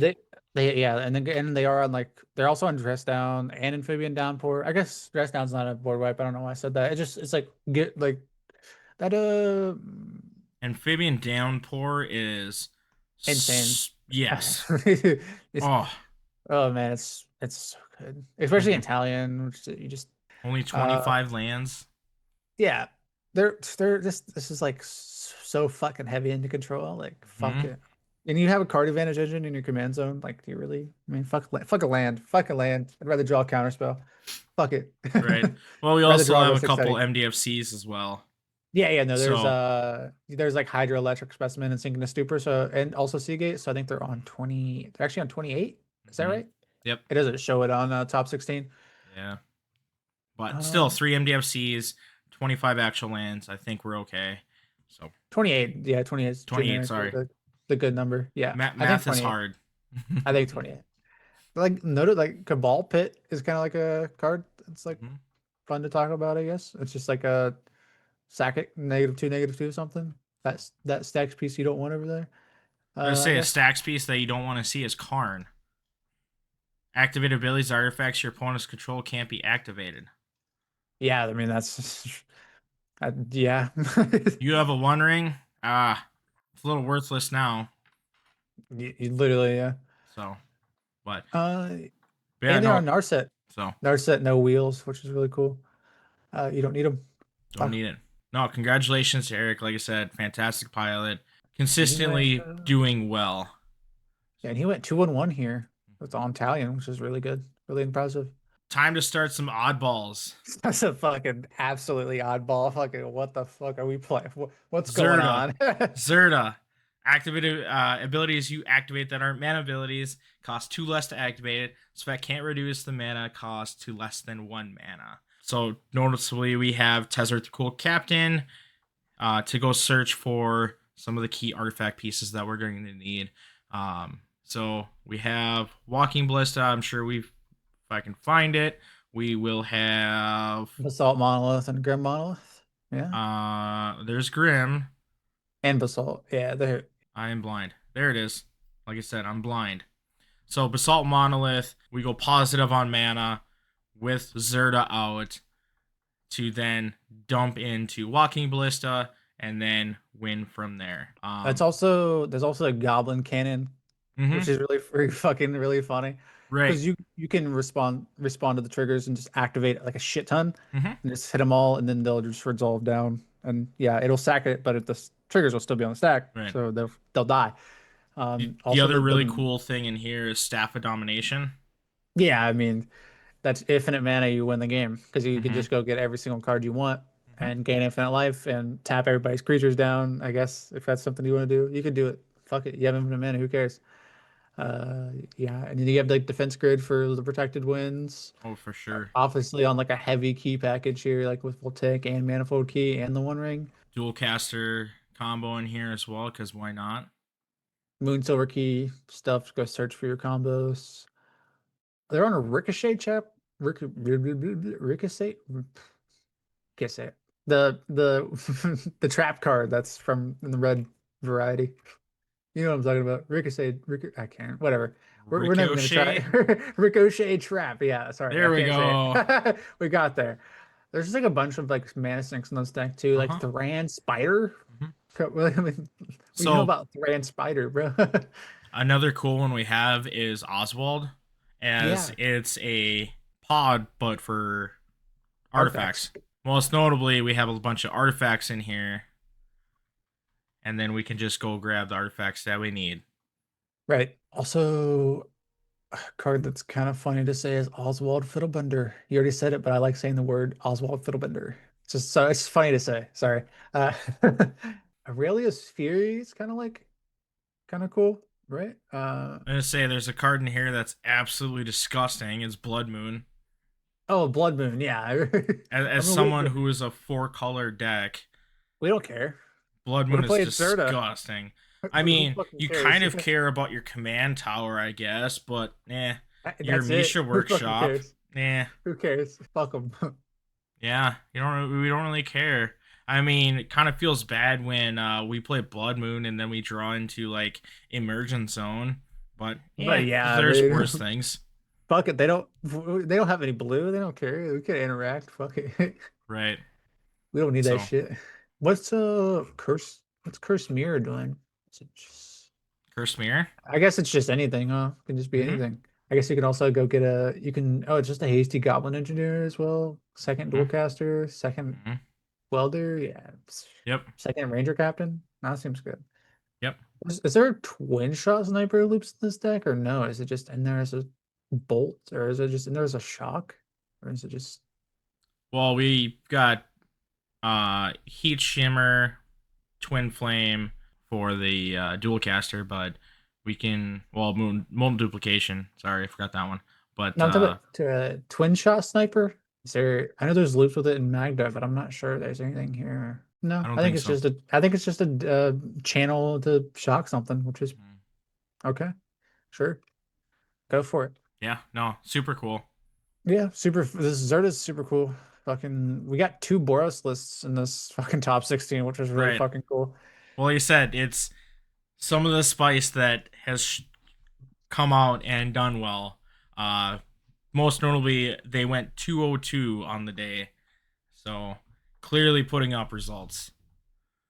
they yeah, and they are on like they're also on Dress Down and Amphibian Downpour. I guess Dress Down's not a board wipe. I don't know why I said that. It's like get like that Amphibian Downpour is insane. yes. It's Oh, oh man, it's so good. Especially in mhm. Italian, which you just Only uh 25 lands. yeah. They're this is like so fucking heavy into control. Like fuck Hmm. it. And you have a card advantage engine in your command zone. Like, do you really? I mean, fuck a land. Fuck a land. I'd rather draw a counter spell. Fuck it. Right. Well, we Rather also draw a have a Ristic couple Study. MDFCs as well. Yeah, no, So there's like hydroelectric specimen and synchronous stupor, so and also Seagate, so I think they're on 20, they're actually on 28. Is that mhm. right? Yep. It doesn't show it on top 16. Yeah. But still, Um 3 MDFCs, 25 actual lands. I think we're okay. So 28, yeah, 28 is 28. generically Sorry, the good number. Yeah, I think math is 28. hard. I think 28. Like noted, like Cabal Pit is kind of like a card. It's like Mhm. fun to talk about, I guess. It's just like a sack it -2, -2 something. That stacks piece you don't want over there. I was I say a guess. stacks piece that you don't want to see is Karn. Activated abilities, artifacts your opponent's control can't be activated. Yeah, I mean that's yeah. You have a One Ring. It's a little worthless now. You literally, yeah. So, but Uh, yeah, and they're no. on Narset. So Narset, no wheels, which is really cool. You don't need them. don't need it. No, congratulations to Eric. Like I said, fantastic pilot, And he went, consistently doing well. yeah, and he went 2-1 here with on Talion, which is really good, really impressive. Time to start some oddballs. That's a fucking absolutely oddball. Fucking what the fuck are we playing? What's going Zirda. on? Zirda. Activated abilities you activate that aren't mana abilities cost 2 less to activate it, so that can't reduce the mana cost to less than 1 mana. So noticeably, we have Tezzeret the Cool Captain to go search for some of the key artifact pieces that we're going to need. So we have Walking Ballista. I'm sure if I can find it, we will have. Basalt Monolith and Grim Monolith. Yeah. There's Grim. And Basalt. Yeah, they're I am blind. There it is. Like I said, I'm blind. So Basalt Monolith, we go positive on mana with Zirda out to then dump into Walking Ballista and then win from there. there's also a Goblin Cannon, which Mhm. is really fucking really funny. Right. Because you can respond to the triggers and just activate like a shit ton Mhm. and just hit them all and then they'll just resolve down. And yeah, it'll sack it, but the triggers will still be on the stack, Right. so they'll die. The Also other really the cool thing in here is Staff of Domination. yeah, I mean that's infinite mana. You win the game because you can Mhm. just go get every single card you want Mhm. and gain infinite life and tap everybody's creatures down. I guess if that's something you want to do, you can do it. Fuck it, you have infinite mana. Who cares? Yeah, and then you have like defense grid for the protected wins. Oh, for sure. Obviously on like a heavy key package here, like with Voltaic and Manifold Key and the One Ring. Dual caster combo in here as well, because why not? Moon Silver Key stuff. Go search for your combos. They're on a Ricochet chap. Ricochet. Can't say it. The the trap card that's from the red variety. You know what I'm talking about? I can't. Whatever. We're never gonna try Ricochet. Ricochet trap. Yeah, sorry, There I we can't say go. it. We got there. There's just like a bunch of like mana sinks in this deck too, like Uh-huh. Thran Spider. Mhm. I mean, we know So about Thran Spider, bro. another cool one we have is Oswald, as Yeah, it's a pod, but for artifacts. artifacts. Most notably, we have a bunch of artifacts in here, and then we can just go grab the artifacts that we need. Right. Also, a card that's kind of funny to say is Oswald Fiddlebender. You already said it, but I like saying the word Oswald Fiddlebender. It's just funny to say. Sorry. Uh, Aurelius Fury is kind of cool, right? I'm gonna say there's a card in here that's absolutely disgusting. It's Blood Moon. Oh, Blood Moon. Yeah. I As mean, someone who is a 4-color deck, we don't care. Blood We're Moon to is play Zirda. disgusting. I Who mean, fucking you cares? kind of care about your command tower, I guess, but your That's it. Misha Who fucking workshop, cares? eh. Who cares? Fuck them. Yeah, we don't really care. I mean, it kind of feels bad when we play Blood Moon and then we draw into like Emergent Zone, but But yeah, yeah, there's they worse things. fuck it. They don't have any blue. They don't care. We can interact. Fuck it. Right. We don't need that So, shit. What's Curse Mirror doing? Is it just Curse Mirror. I guess it's just anything, huh? It can just be Mm-hmm. anything. I guess you can also go get it's just a hasty goblin engineer as well. Second dual Mm-hmm. caster, second Mm-hmm. welder, yeah. Yep. Second ranger captain. That seems good. Yep. Is there a twin shot sniper loops in this deck or no? Is it just in there as a bolt or is it just in there as a shock? Or is it just Well, we got Heat Shimmer, Twin Flame for the dual caster, but we can Molten Duplication. Sorry, I forgot that one. But Now to a twin shot sniper. Is there? I know there's loops with it in Magda, but I'm not sure there's anything here. No, I don't I think think it's so. just a. I think it's just a channel to shock something, which is Mhm. okay. Sure, go for it. Yeah, no, super cool. Yeah, super. This Zirda's super cool. Fucking, we got two Boros lists in this fucking top 16, which was really Right. fucking cool. Well, like you said, it's some of the spice that has come out and done well. Uh, Most notably, they went 202 on the day, so clearly putting up results.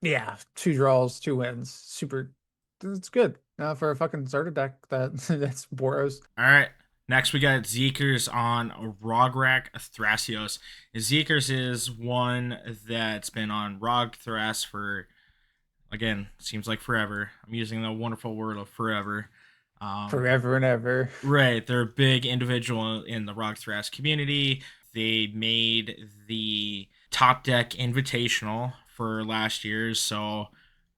Yeah, two draws, two wins. Super. It's good for a fucking Zirda deck that's Boros. All right. Next, we got Zeekers on Rog-Thras. Zeekers is one that's been on Rog-Thras for, again, seems like forever. I'm using the wonderful word of forever. Um, Forever and ever. right. They're a big individual in the Rog-Thras community. They made the Top Deck Invitational for last year, so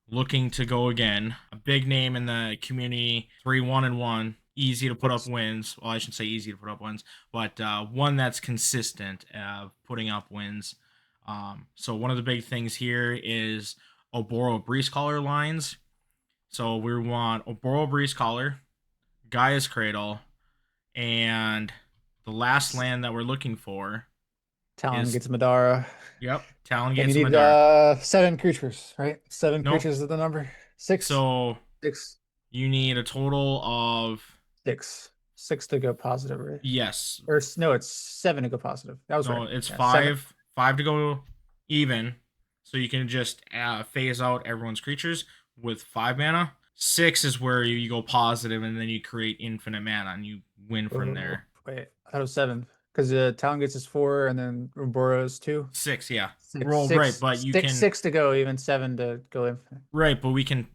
looking to go again. A big name in the community, 3-1-1, easy to put up Looks wins. Well, I shouldn't say easy to put up wins, but one that's consistent putting up wins. So one of the big things here is Oboro Breeze Collar lines. So we want Oboro Breeze Collar, Gaia's Cradle, and the last land that we're looking for Talon is, gets Madara. yep, Talon And you Gates need Madara. seven creatures, right? Seven Nope. creatures is the number. Six. So Six. you need a total of, Six. Six to go positive, right? yes, Or no, it's seven to go positive. That was no, right. it's Yeah, seven. five to go even. So you can just phase out everyone's creatures with 5 mana. Six is where you go positive and then you create infinite mana and you win from Oh, there. wait, I thought it was seven. Because Talon gets is four and then Urboros two. Six, yeah. Six, Roll right, six, but you six, can, six to go, even seven to go infinite. right, but we can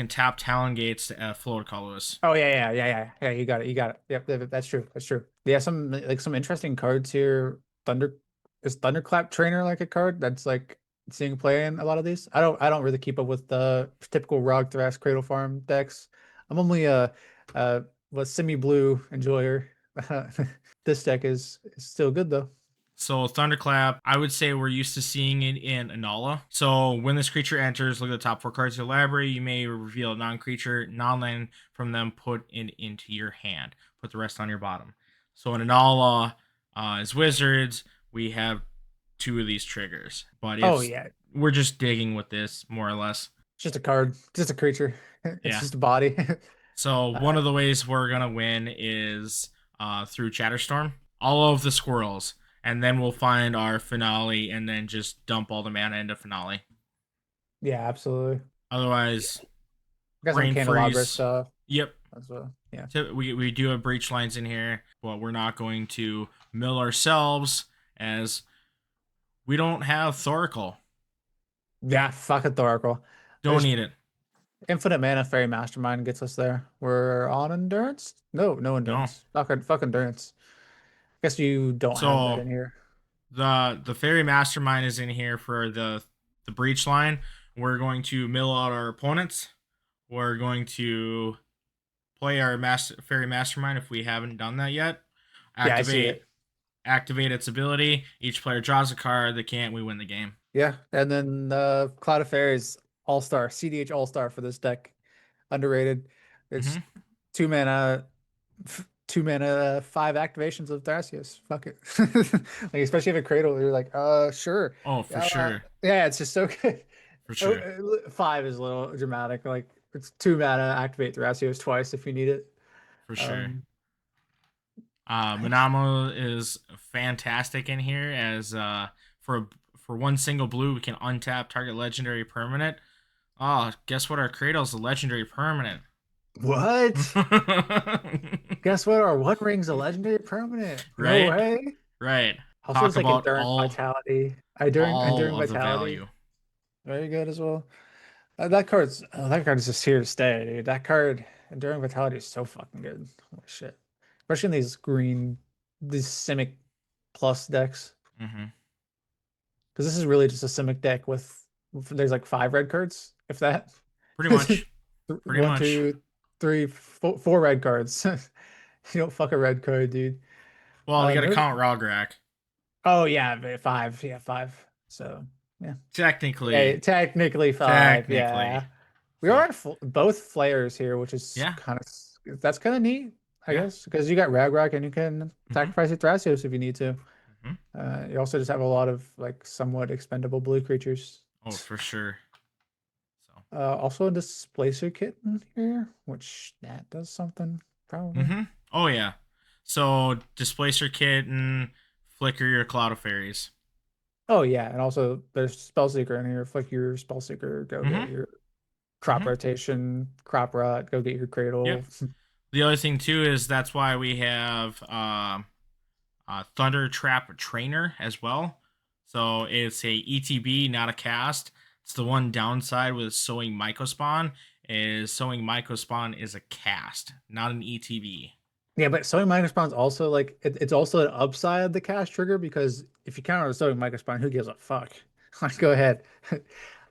tap Talon Gates to float colors. Oh yeah. You got it. You got it. Yep, that's true. That's true. Yeah, some interesting cards here. Thunder is Thunderclap Trainer like a card that's like seeing play in a lot of these. I don't really keep up with the typical Rog-Thras Cradle Farm decks. I'm only a semi-blue enjoyer. This deck is still good though. So Thunderclap, I would say we're used to seeing it in Anala. So when this creature enters, look at the top 4 cards of your library. You may reveal a non-creature, non-land from them. Put it into your hand. Put the rest on your bottom. So in Anala, as wizards, we have 2 of these triggers. But Oh it's yeah, we're just digging with this more or less. it's just a card, just a creature. It's Yeah. just a body. So one of the ways we're gonna win is through Chatterstorm. All of the squirrels, and then we'll find our finale, and then just dump all the mana into finale. Yeah, absolutely. Otherwise, Got some brain candelabra freeze. stuff Yep. as well. Yeah. We do have breach lines in here, but we're not going to mill ourselves as we don't have Thoracle. Yeah, fuck a Thoracle. Don't There's need it. Infinite Mana Fairy Mastermind gets us there. We're on endurance? No No. endurance. Fuck endurance. Guess you don't have that So in here. the fairy mastermind is in here for the breach line. We're going to mill out our opponents. We're going to play our fairy mastermind if we haven't done that yet. Yeah, I see Activate it. activate its ability. Each player draws a card. They can't. We win the game. Yeah. And then Cloud of Fairies All-Star, CDH All-Star for this deck. Underrated. It's Mm-hmm. two mana, 2 mana, 5 activations of Thrasios. Fuck it. Like especially if a cradle, you're like, sure. Oh, for sure, Yeah, it's just so good. for Oh, sure, 5 is a little dramatic. Like it's 2 mana, activate Thrasios twice if you need it. for sure. Um, Manamo is fantastic in here as for for one single blue we can untap target legendary permanent. Oh, guess what? Our Cradle's a legendary permanent. what? Guess what? Our One Ring's a legendary permanent. No Right, way. right. Also, Talk it's like about Enduring Vitality. Enduring all of the Vitality. value. Very good as well. That card is just here to stay, dude. That card, Enduring Vitality, is so fucking good. Holy shit. Especially in these Simic plus decks. Mm-hmm. because this is really just a Simic deck with there's like 5 red cards, if that. Pretty much. Pretty One, much. two, three, four red cards. You don't fuck a red card, dude. Well, you got to Nerf. count Rog-Thras. Oh yeah, 5. Yeah, 5. So yeah, yeah, Technically. technically 5. Technically. Yeah, we So, are on both flares here, which is yeah. that's kind of neat, I Yeah. guess, because you got Ragnarok and you can Mm-hmm. sacrifice your Thrasios if you need to. Mm-hmm. You also just have a lot of like somewhat expendable blue creatures. Oh, for sure. So. Also a Displacer kit in here, which that does something probably. Mm-hmm. Oh, yeah. So, Displacer Kit and Flicker your Cloud of Fairies. Oh yeah, and also there's Spellseeker in here. Flick your Spellseeker, go Mm-hmm. get your Crop Mm-hmm. Rotation, Crop Rot, go get your Yep. Cradle. The other thing, too, is that's why we have Thunder Trap Trainer as well. So, it's a ETB, not a cast. It's the one downside with Sowing Mycospawn is Sowing Mycospawn is a cast, not an ETB. Yeah, but Sowing Microspawn's also like it's also an upside of the cast trigger because if you counter a Sowing Microspawn, who gives a fuck? Like, go ahead.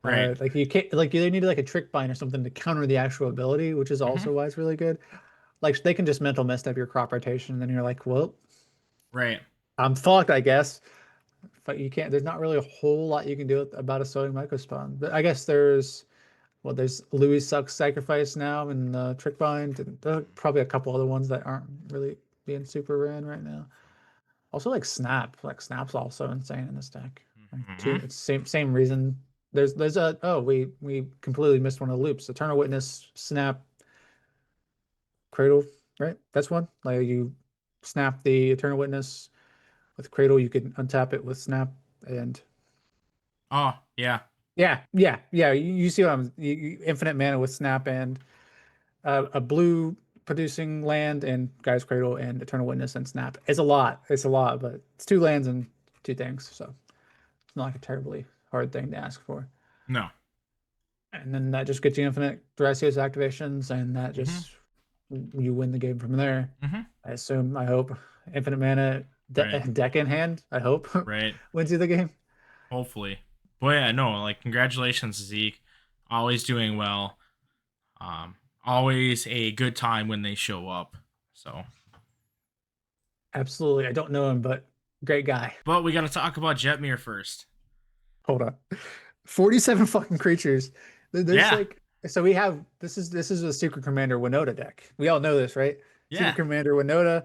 Right. Like you can't like you need like a trick bind or something to counter the actual ability, which is Mm-hmm. also why it's really good. Like they can just mental mist up your crop rotation, and then you're like, well, Right. I'm fucked, I guess. But you can't. There's not really a whole lot you can do about a Sowing Microspawn. But I guess there's Louis Sucks Sacrifice now and Trick Bind, and probably a couple other ones that aren't really being super ran right now. Also, like Snap's also insane in this deck. Like Mm-hmm. it's same reason. There's a we completely missed one of the loops. Eternal Witness, Snap, Cradle, right? That's one. Like you snap the Eternal Witness with Cradle, you can untap it with Snap, and Oh, yeah. yeah. You see what infinite mana with Snap and a blue producing land and Guy's Cradle and Eternal Witness and Snap. It's a lot. It's a lot, but it's 2 lands and 2 things, so it's not like a terribly hard thing to ask for. No. And then that just gets you infinite Thrasios activations, and that Mm-hmm. just you win the game from there. Mm-hmm. I assume. I hope infinite mana Right. deck in hand. I hope Right. wins you the game. Hopefully. But yeah, no, like congratulations, Zeke. Always doing well. Always a good time when they show up. So, Absolutely. I don't know him, but great guy. but we got to talk about Jetmir first. Hold on. 47 fucking creatures. There's Yeah, like so we have this is a Secret Commander Winota deck. We all know this, right? Secret yeah, Commander Winota,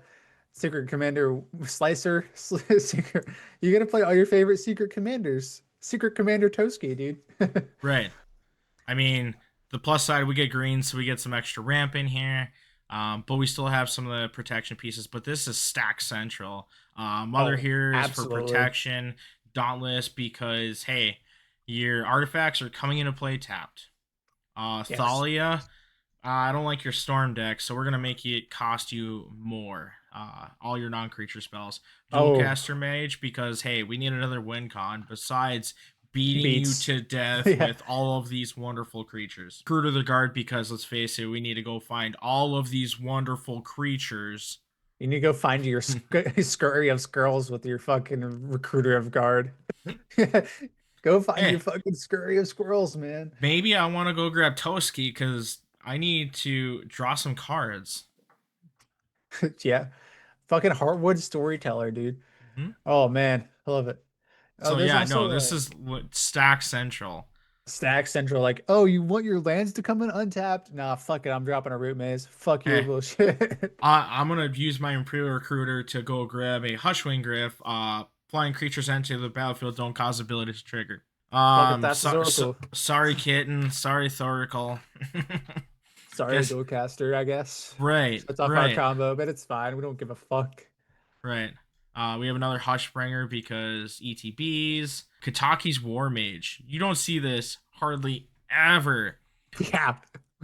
Secret Commander Slicer, Secret. You gotta play all your favorite Secret Commanders. Secret Commander Toski, dude. right. I mean, the plus side, we get green, so we get some extra ramp in here. But we still have some of the protection pieces. But this is stack central. Mother Oh, here is for absolutely. protection. Dauntless because hey, your artifacts are coming into play tapped. Yes. Thalia, I don't like your storm deck, so we're gonna make it cost you more. All your non-creature spells. Oh, Dualcaster Mage because hey, we need another win con besides beating you beats. to death Yeah. with all of these wonderful creatures. Crew to the guard because let's face it, we need to go find all of these wonderful creatures. You need to go find your scurry of squirrels with your fucking recruiter of guard. Go find your Hey, fucking scurry of squirrels, man. maybe I want to go grab Toski because I need to draw some cards. Yeah. Fucking Heartwood storyteller, dude. Hmm. Oh man, I love it. So There's yeah, no, also this is stack central. Stack Central, like, oh, you want your lands to come in untapped? Nah, fuck it. I'm dropping a root maze. Fuck your Hey, bullshit. I'm gonna use my Imperial Recruiter to go grab a Hushwing Gryph. Flying creatures enter the battlefield don't cause ability to trigger. Fuck it, that's his Oracle. Sorry, kitten. Sorry, Thoracle. Sorry, Guess Dualcaster, I guess. right, That's off our right, combo, but it's fine. We don't give a fuck. right. We have another Hushbringer because ETBs. Kataki's War Mage. You don't see this hardly ever. Yeah.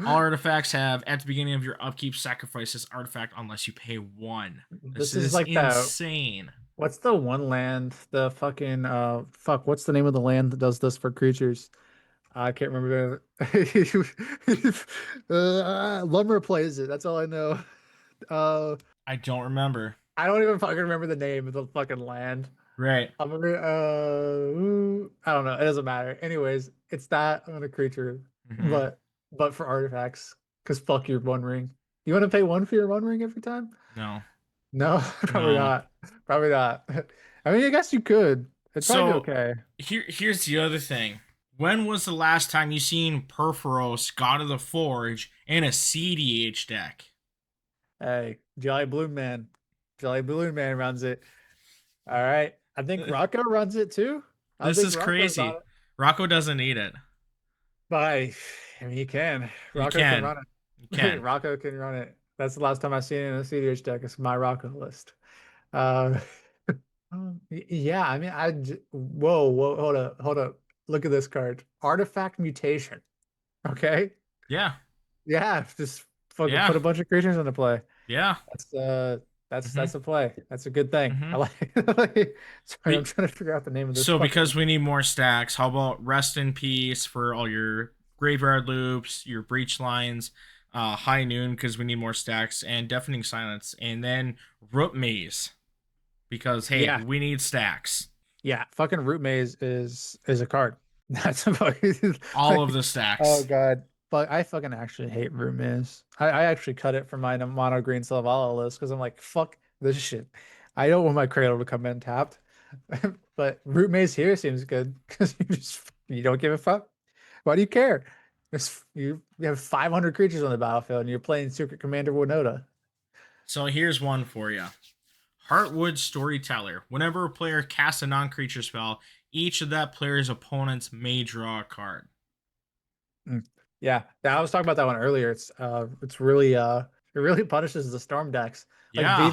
All artifacts have at the beginning of your upkeep sacrifice this artifact unless you pay one. This This is is like the insane. what's the one land? The fucking fuck, what's the name of the land that does this for creatures? I can't remember Lumber plays it. That's all I know. Uh I don't remember. I don't even fucking remember the name of the fucking land. Right. I'm gonna I don't know. It doesn't matter. Anyways, it's that on a creature, Hmm. but for artifacts, because fuck your one ring. You want to pay one for your one ring every time? No. No, probably No. not. Probably not. I mean, I guess you could. It'd probably be So okay. here's the other thing. When was the last time you seen Perforos, God of the Forge, in a CDH deck? Hey, Jolly Balloon Man. Jolly Balloon Man runs it. All right. I think Rocco runs it too. I This think is Rocco's on crazy. it. Rocco doesn't need it. But I mean, he can. You Rocco can can. run You it. can. Rocco can run it. That's the last time I've seen it in a CDH deck. It's my Rocco list. Uh, yeah, I mean, whoa, hold up. Look at this card. Artifact Mutation. Okay. Yeah. Yeah, just fucking Yeah. put a bunch of creatures into play. Yeah. That's uh Hmm. that's a play. That's a good thing. I Hmm. like sorry, I'm Be- trying to figure out the name of this so fucking because we need more stacks, how about Rest in Peace for all your graveyard loops, your breach lines, High Noon because we need more stacks, and Deafening Silence, and then Root Maze because hey, yeah, we need stacks. yeah. Fucking Root Maze is a card. That's about All of like the oh stacks. god. But I fucking actually hate Root Maze. I actually cut it from my mono green Selvala list because I'm like, fuck this shit. I don't want my cradle to come in tapped. But Root Maze here seems good because you don't give a fuck. Why do you care? You have 500 creatures on the battlefield and you're playing Secret Commander Winota. So here's one for you. Heartwood Storyteller. Whenever a player casts a non-creature spell, each of that player's opponents may draw a card. Mm. Yeah, I was talking about that one earlier. It's really it really punishes the storm decks. Like Yeah.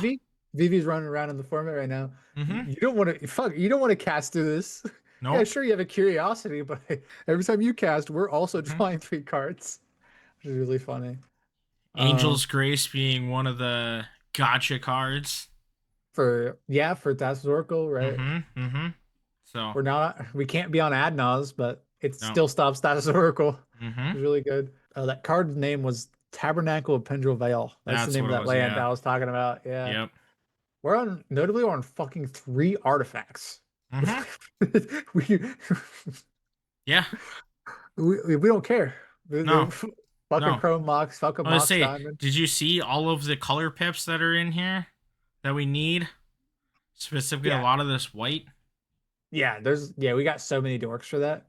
Vivi's running around in the format right now. Mm-hmm. You don't want to fuck. You don't want to cast through this. Yeah, Nope. sure you have a curiosity, but every time you cast, we're also Mm-hmm. drawing three cards, which is really funny. Um, Angel's Grace being one of the gotcha cards. for that's Oracle, right? Mm-hmm. Mm-hmm. So We can't be on Adnaz, but it no. still stops Status Oracle. Mm-hmm. It's really good. That card's name was Tabernacle of Pendril Vale. That's the That's name what of it that was. land Yeah. I was talking about. Yeah. Yep. We're on fucking three artifacts. Mm-hmm. We Yeah. we don't care. No. Fucking No. Chrome Mox, fucking I was gonna Mox say, Diamond. did you see all of the color pips that are in here that we need? Specifically, a Yeah. lot of this white. We got so many dorks for that.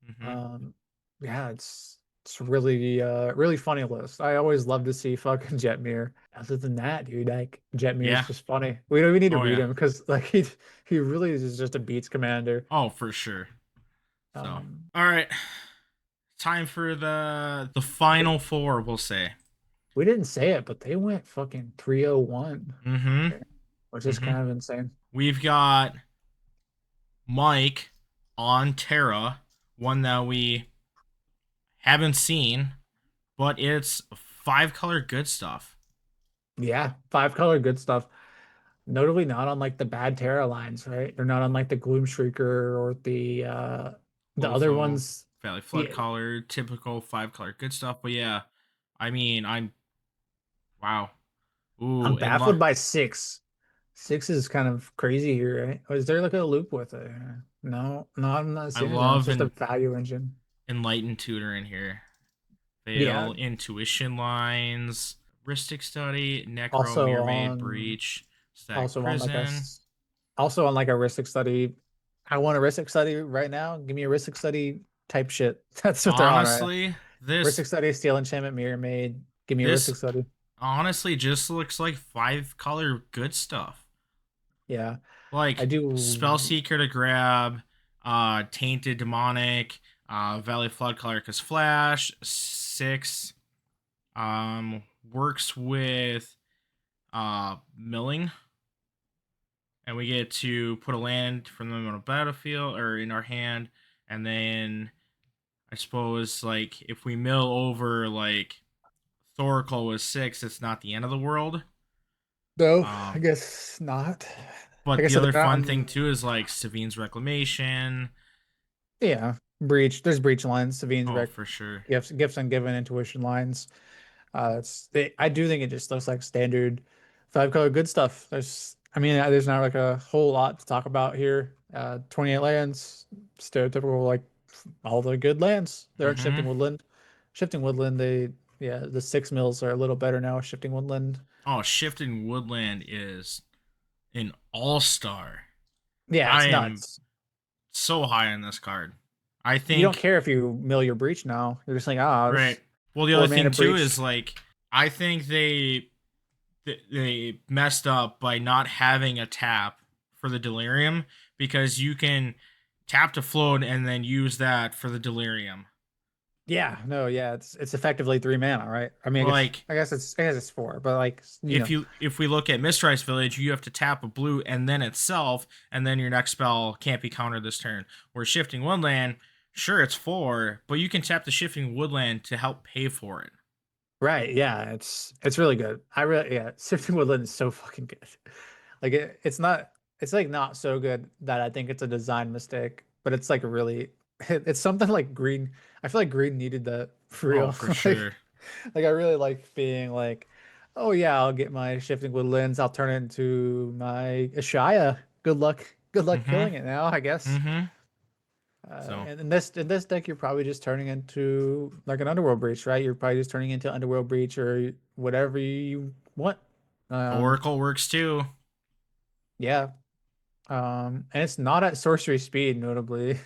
Mm-hmm. Um yeah, it's really really funny list. I always love to see fucking Jetmir. Other than that, dude, like Jetmir is Yeah. just funny. We don't even need to Oh read yeah. him because like he really is just a beats commander. Oh, for sure. So, Um all right, time for the final four. We'll say. we didn't say it, but they went fucking 301, Mm-hmm. which is Mm-hmm. kind of insane. We've got Mike on Terra, one that we haven't seen, but it's five color good stuff. Yeah, five color good stuff. Notably not on like the bad Terra lines, right? They're not on like the Gloom Shrieker or the other Lotho, ones. Valley Flood Yeah, color, typical five color good stuff. But yeah, I mean, I'm wow. Ooh, I'm and lo- baffled by six. Six is kind of crazy here, right? Or is there like a loop with it? No, I'm not I seeing that. It's love just a an value engine. enlightened tutor in here. Yeah. Fatal intuition lines, Ristic Study, Necro, Also Mirror on Breach, Static also on like Prison. also on like a Ristic study. I want a Ristic study right now. Give me a Ristic study type shit. That's what they're on, right? Honestly, this Ristic study, steel enchantment, mirror maid. Give me a this Ristic study. honestly just looks like five color good stuff. Yeah, I Like do. Spellseeker to grab, Tainted Demonic, Valley Flood color because Flash, six, works with milling, and we get to put a land from them on a battlefield or in our hand, and then I suppose like if we mill over like Thoracle was six, it's not the end of the world. No, I Um, guess not. but Like I the said, other they're not fun thing on. too is like Savine's Reclamation. Yeah, breach. There's breach lines. Savine's Oh, rec for sure. gifts and given intuition lines. I do think it just looks like standard five color good stuff. I mean, there's not like a whole lot to talk about here. 28 lands, stereotypical, like all the good lands. They're in Mm-hmm. Shifting Woodland. Shifting Woodland, yeah, the 6 mills are a little better now with Shifting Woodland. Oh, Shifting Woodland is an all-star. Yeah, I it's am nuts. so high on this card. I You don't think, care if you mill your breach now. You're just like, right. this Well, the other four thing mana too breach. is like I think they messed up by not having a tap for the delirium because you can tap to float and then use that for the delirium. Yeah, no, yeah, it's effectively 3 mana, right? I mean, Well, like I guess it's four, but like, if we look at Mistrise Village, you have to tap a blue and then itself, and then your next spell can't be countered this turn. Where Shifting Woodland, sure it's four, but you can tap the Shifting Woodland to help pay for it. right, yeah, it's really good. I really, yeah, Sifting Woodland is so fucking good. Like it's like not so good that I think it's a design mistake, but it's like really, it's something like green. I feel like green needed that for Oh, real. for Like, sure. like I really like being like, oh yeah, I'll get my Shifting Woodlands. I'll turn it into my Ashaya. Good luck Mm-hmm. killing it now, I guess. Mm-hmm. So And in this deck, you're probably just turning into like an Underworld Breach, right? You're probably just turning into Underworld Breach or whatever you want. Um, Oracle works too. yeah. And it's not at sorcery speed, notably.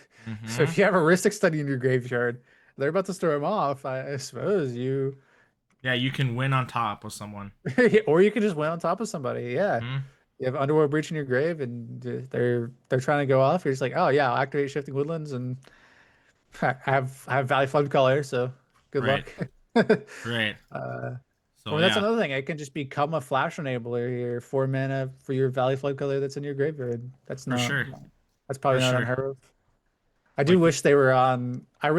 So Mm-hmm. if you have a Rhystic Study in your graveyard, they're about to storm off. I suppose you, Yeah, you can win on top with someone. or you can just win on top of somebody. Yeah. Mm-hmm. You have Underworld Breach in your grave, and they're trying to go off. You're just like, oh yeah, I'll activate Shifting Woodlands and I have Valley Flood color, so good Right. luck. Right. I So mean, that's yeah, another thing. It can just become a flash enabler here, 4 mana for your Valley Flood color that's in your graveyard. for sure. That's For probably not sure. unheard of. I do Like wish they were on. I've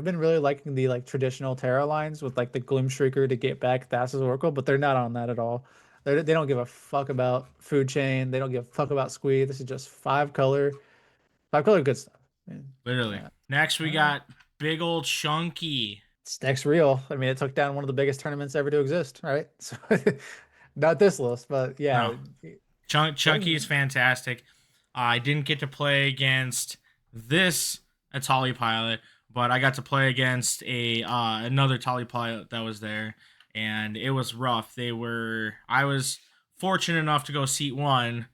been really liking the like traditional Terra lines with like the Gloom Shrieker to get back Thassa's Oracle, but they're not on that at all. They don't give a fuck about food chain. They don't give a fuck about squeeze. This is just five color good stuff. And, literally. Next we uh, got big old chunky. Stack's real. I mean, it took down one of the biggest tournaments ever to exist, right? So, not this list, but No, yeah. Chunky is Boom. fantastic. I didn't get to play against this Etali pilot, but I got to play against a another Etali pilot that was there, and it was rough. I was fortunate enough to go seat one,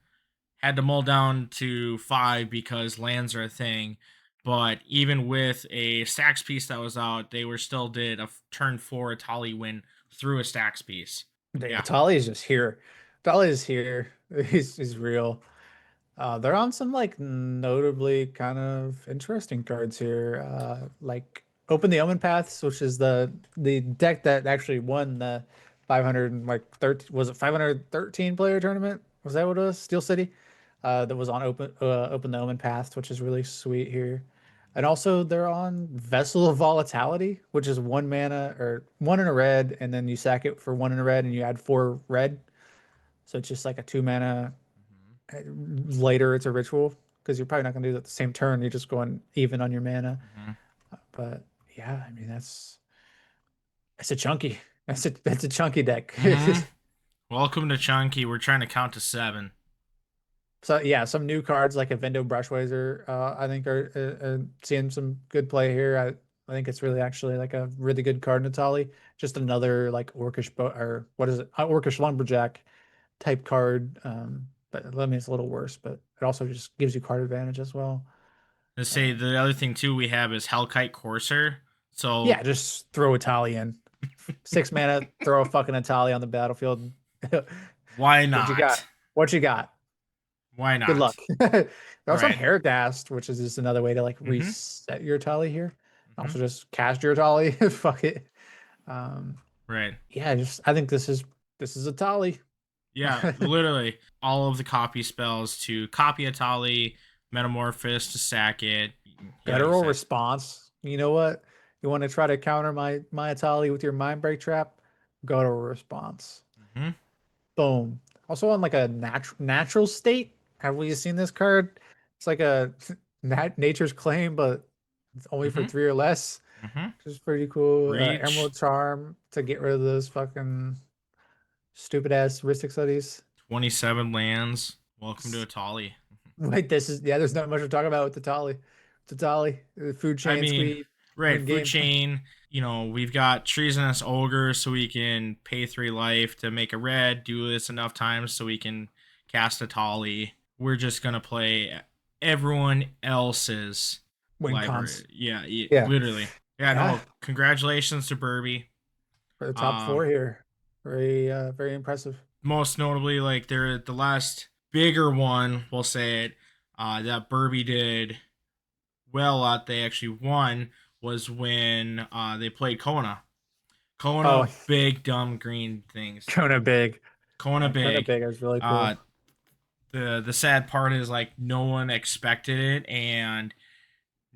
had to mull down to five because lands are a thing. But even with a stacks piece that was out, they were still did a turn four Etali win through a stacks piece. The Yeah, Etali is just here. Etali is here. He's real. They're on some like notably kind of interesting cards here. Like Open the Omen Paths, which is the deck that actually won the 500 and like 13, was it 513 player tournament? Was that what it was? Steel City. That was on Open the Omen Path, which is really sweet here. And also they're on Vessel of Volatility, which is 1 mana or one in a red, and then you sack it for one in a red and you add 4 red. So it's just like a 2 mana. Later it's a ritual because you're probably not gonna do that the same turn. You're just going even on your mana. mm-hmm. But yeah, I mean that's a chunky. That's a chunky deck. Mm-hmm. Welcome to Chunky. We're trying to count to seven. So yeah, some new cards like a Vendo Brushwaiser, I think are seeing some good play here. I think it's really actually like a really good card, Natali. Just another like or what is it? Orcish Lumberjack type card. But I mean it's a little worse, but it also just gives you card advantage as well. Let's say Uh, the other thing too we have is Hellkite Courser. So Yeah, just throw Etali in. 6 mana, throw a fucking Etali on the battlefield. why What you got? not? What you got? Why Good luck. not? They're also on Right. Heragast, which is just another way to like Mm-hmm. reset your Etali here. Mm-hmm. Also just cast your Etali. Fuck it. Um, Right. yeah, just I think this is Etali. Yeah, literally all of the copy spells to copy Atali, Metamorphosis to sack it. Yeah, like you Guttural said. response. You know what? You want to try to counter my Etali with your mind break trap? Guttural response. Mm-hmm. Boom. Also on like a natural state. Have we seen this card? It's like a nature's claim, but it's only for Mm-hmm. 3 or less, Mm-hmm. which is pretty cool. Reach Emerald Charm to get rid of those fucking stupid ass heuristic studies. 27 lands. Welcome to Etali. Wait, there's not much to talk about with Etali. Etali, the food I chain mean, squeeze, right, win food game. chain. We've got Treasonous Ogre, so we can pay 3 life to make a red, do this enough times so we can cast Etali. We're just going to play everyone else's Win library. cons. Yeah, Yeah. literally. Yeah, Yeah. no, congratulations to Burby. For the top four Um, here. Very impressive. Most notably, like they're the last bigger one, we'll say it, that Burby did well at, they actually won, was when they played Kona. Oh, Kona, big dumb green things. Kona big. Kona Yeah, Kona big. big is really cool. Uh, the sad part is like no one expected it and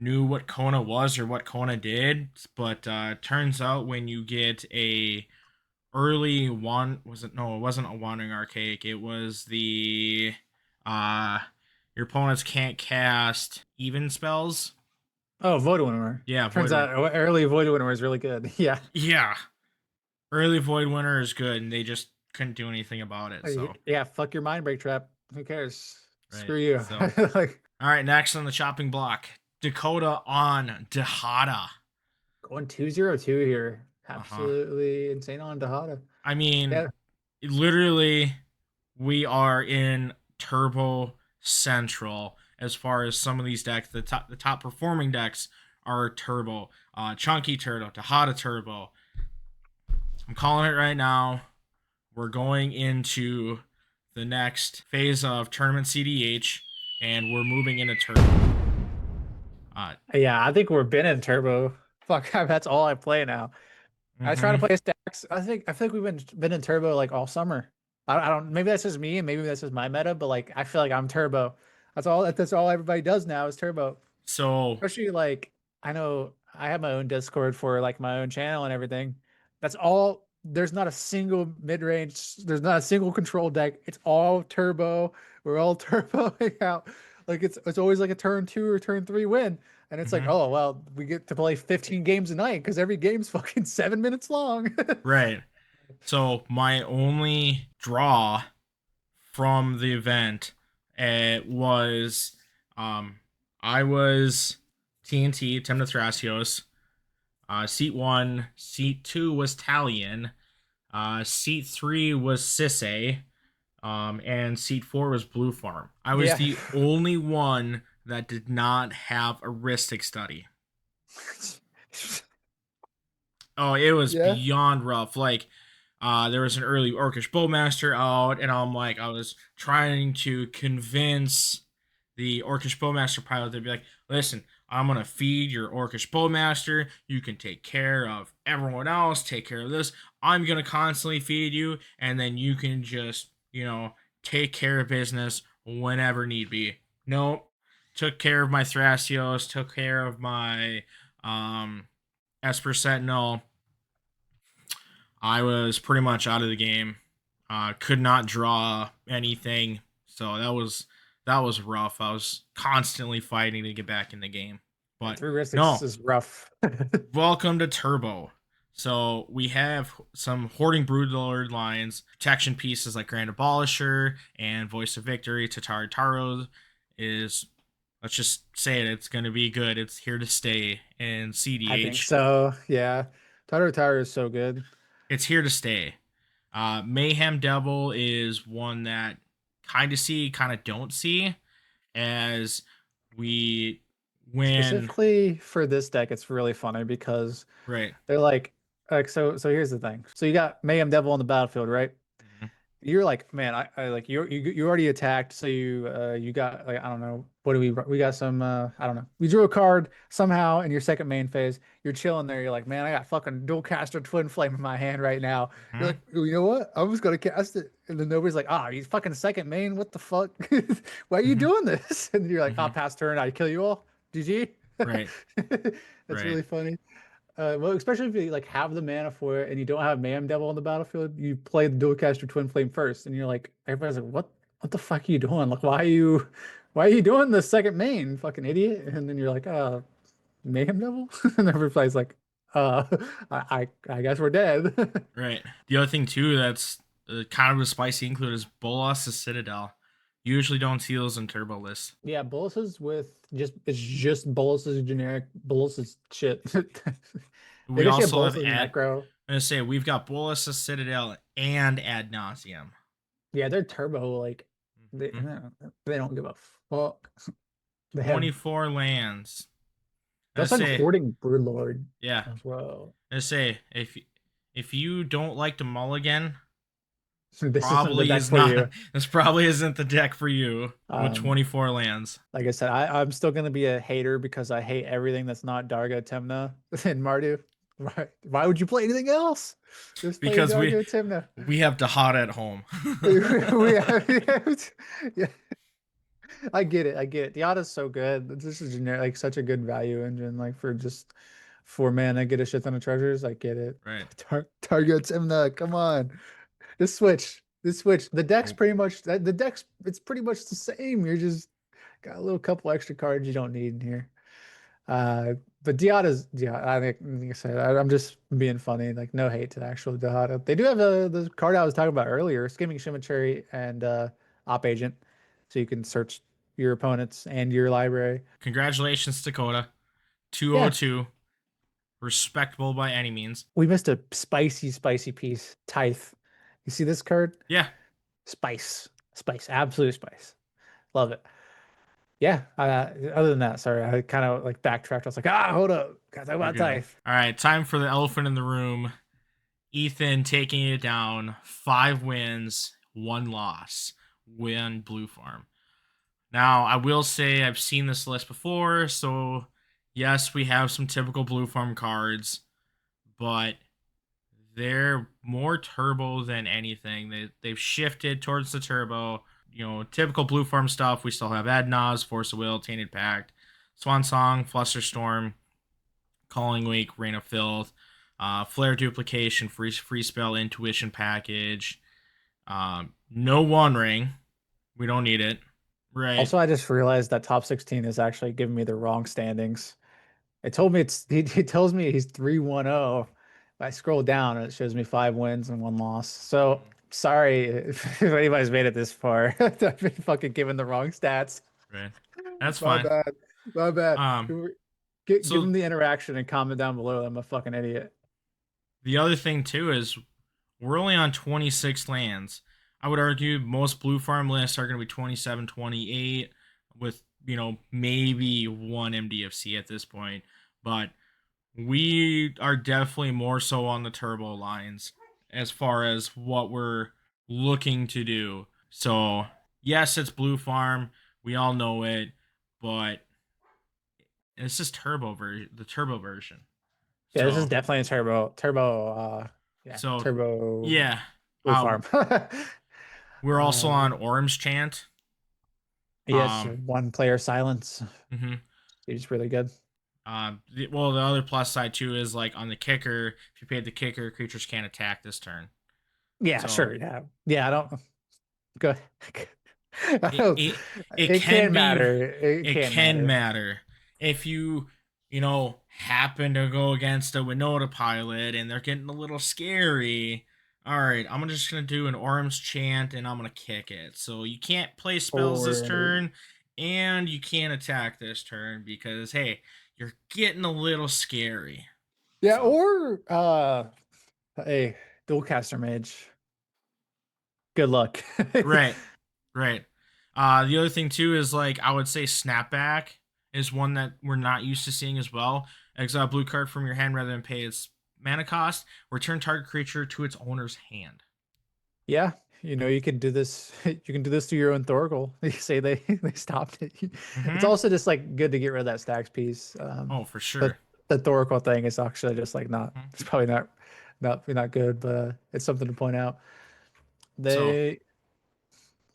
knew what Kona was or what Kona did, but turns out when you get a early one, was it, no, it wasn't a wandering archaic, it was the uh your opponents can't cast even spells. Oh, Void Winner. Yeah, Turns void out early Void Winner is really good. Yeah. yeah, early void winter is good and they just couldn't do anything about it, so Yeah, fuck your mind break trap. Who cares? right. Screw you. So Like all right, next on the chopping block, Dakota on Dihada. going 2-0-2 here. Uh-huh. Absolutely insane on Dihada. I mean, Yeah. literally, we are in Turbo Central as far as some of these decks. The top performing decks are Turbo, Chunky Turbo, Dihada Turbo. I'm calling it right now. We're going into the next phase of Tournament CEDH, and we're moving into Turbo. Yeah, I think we're been in Turbo. Fuck, that's all I play now. I try to Mm-hmm. play stacks. I feel like we've been in Turbo like all summer. I don't, maybe that's just me and maybe that's just my meta, but like I feel like I'm Turbo. That's all everybody does now is Turbo. So, Especially like I know I have my own Discord for like my own channel and everything. That's all. There's not a single mid range. There's not a single control deck. It's all turbo. We're all turboing out. Like it's always like a turn 2 or turn 3 win, and it's like, mhm, oh well, we get to play 15 games a night because every game's fucking 7 minutes long. right. So, my only draw from the event was I was TNT, Temna Thrasios. Seat 1, Seat 2 was Talion. Seat 3 was Sisse. And Seat 4 was Blue Farm. I was Yeah. the only one that did not have a Ristic study. Oh, it was Yeah. beyond rough. Like, there was an early Orcish Bowmaster out, and I was trying to convince the Orcish Bowmaster pilot to be like, listen, I'm gonna feed your Orcish Bowmaster. You can take care of everyone else, take care of this. I'm gonna constantly feed you, and then you can just, take care of business whenever need be. Nope. Took care of my Thrasios, took care of my Esper Sentinel. I was pretty much out of the game. Could not draw anything, so that was rough. I was constantly fighting to get back in the game. Yeah, But 3 Ristics no, is rough. welcome to Turbo. So we have some Hoarding Broodlord lines, protection pieces like Grand Abolisher and Voice of Victory. Tatari Taro is, let's just say it, it's going to be good. It's here to stay in I think CDH. so. Yeah. Taro is so good. It's here to stay. Mayhem Devil is one that kind of see, kind of don't see, as we win. Specifically for this deck, it's really funny because Right. they're like so here's the thing. So you got Mayhem Devil on the battlefield, right? Mhm. You're like, man, I like you already attacked, so you got like I don't know, what do we got some I don't know. We drew a card somehow in your second main phase. You're chilling there, you're like, man, I got fucking dual caster twin flame in my hand right now. You're Mhm. like, you know what? I was gonna cast it. And then nobody's like, ah, he's fucking second main, what the fuck? Why are you Mhm. doing this? And you're like, ah, Mhm. pass turn, I kill you all. GG. Right. That's Right. really funny. Well, especially if you like have the mana for it and you don't have Mayhem Devil on the battlefield, you play the Dualcaster Twin Flame first, and you're like, everybody's like, what the fuck are you doing? Like, why are you doing the second main, fucking idiot? And then you're like, Mayhem Devil, and everybody's like, uh, I guess we're dead. Right. The other thing too that's kind of a spicy include is Bolas the Citadel. Usually don't see those in turbo lists. Yeah, Bolus's it's just Bolus's generic Bolus's shit. They We actually have also have Bolus's Necro. I'm gonna say we've got Bolas the Citadel and Ad Nauseam. Yeah, they're turbo. Like Mhm. they don't give a fuck. They have 24 lands. I that's like say, hoarding Broodlord yeah. as well. I say if you don't like to mulligan, This isn't the probably deck is for not. you. This probably isn't the deck for you with Um, 24 lands. like I said, I'm still gonna be a hater because I hate everything that's not Darga, Temna, and Mardu. Why would you play anything else? Just play Because Darga, Temna. we have Dihada at home. Yeah, I get it. I get it. Dihada's so good. This is generic, like such a good value engine. Like for just 4 mana, get a shit ton of treasures. I get it. Right. Targets him. Come on, just switch. Just switch. The deck's Nope. pretty much the deck's. It's pretty much the same. You're just got a little couple extra cards you don't need in here. But Dihada. I think, like I said, I'm just being funny. Like no hate to the actual Dihada. They do have the card I was talking about earlier, Skimming Symmetry and Op Agent, so you can search your opponents and your library. Congratulations, Dakota. Yeah, 202. Respectable by any means. we missed a spicy piece. Tithe. You see this card? Yeah. Spice, absolute spice. Love it. Yeah. Other than that, sorry, I kind of like backtracked. I was like, hold up, gotta talk You're about good. Tithe. All right, time for the elephant in the room. Ethan taking it down. 5 wins, 1 loss. Win Blue Farm. Now, I will say I've seen this list before, so yes, we have some typical Blue Farm cards, but they're more turbo than anything. They've shifted towards the turbo. You know, typical Blue Farm stuff. We still have Adnaz, Force of Will, Tainted Pact, Swan Song, Flusterstorm, Calling Wake, Rain of Filth, Flare Duplication, free Spell, Intuition Package. No One Ring. We don't need it. Right. Also, I just realized that top 16 is actually giving me the wrong standings. It told me he tells me he's 3-1-0. I scroll down and it shows me 5 wins and 1 loss. So sorry if anybody's made it this far. I've been fucking given the wrong stats. Right. That's My fine. bad. My bad. Um, Give so him the interaction and comment down below. I'm a fucking idiot. the other thing too is we're only on 26 lands. I would argue most Blue Farm lists are going to be 27, 28 with, you know, maybe one MDFC at this point. But we are definitely more so on the turbo lines as far as what we're looking to do. So, yes, it's Blue Farm. We all know it, but it's just the turbo version. Yeah, this is So, definitely a so turbo yeah. blue farm. We're also uh, on Orange Chant. yes, 1 player silence. Mm-hmm. He's really good. Well, the other plus side too is like on the kicker. If you paid the kicker, creatures can't attack this turn. Yeah, So sure. Yeah, I don't go. it It can can be matter. It it can can matter. matter if you know happen to go against a Winota pilot and they're getting a little scary. All right, I'm just gonna do an Orange Chant and I'm gonna kick it. So you can't play spells this Or turn, and you can't attack this turn because hey, you're getting a little scary. yeah, So or hey, dual-caster mage. Good luck. right, right. The other thing too is like I would say Snapback is one that we're not used to seeing as well. Exile blue card from your hand rather than pay its mana cost. Return target creature to its owner's hand. Yeah, you can do this. You can do this to your own Thorgal. They say they stopped it. It's Mm-hmm. also just like good to get rid of that stacks piece. Oh, for The sure. the Thorgal thing is actually just like not. Mhm. It's probably not good, but it's something to point out. So They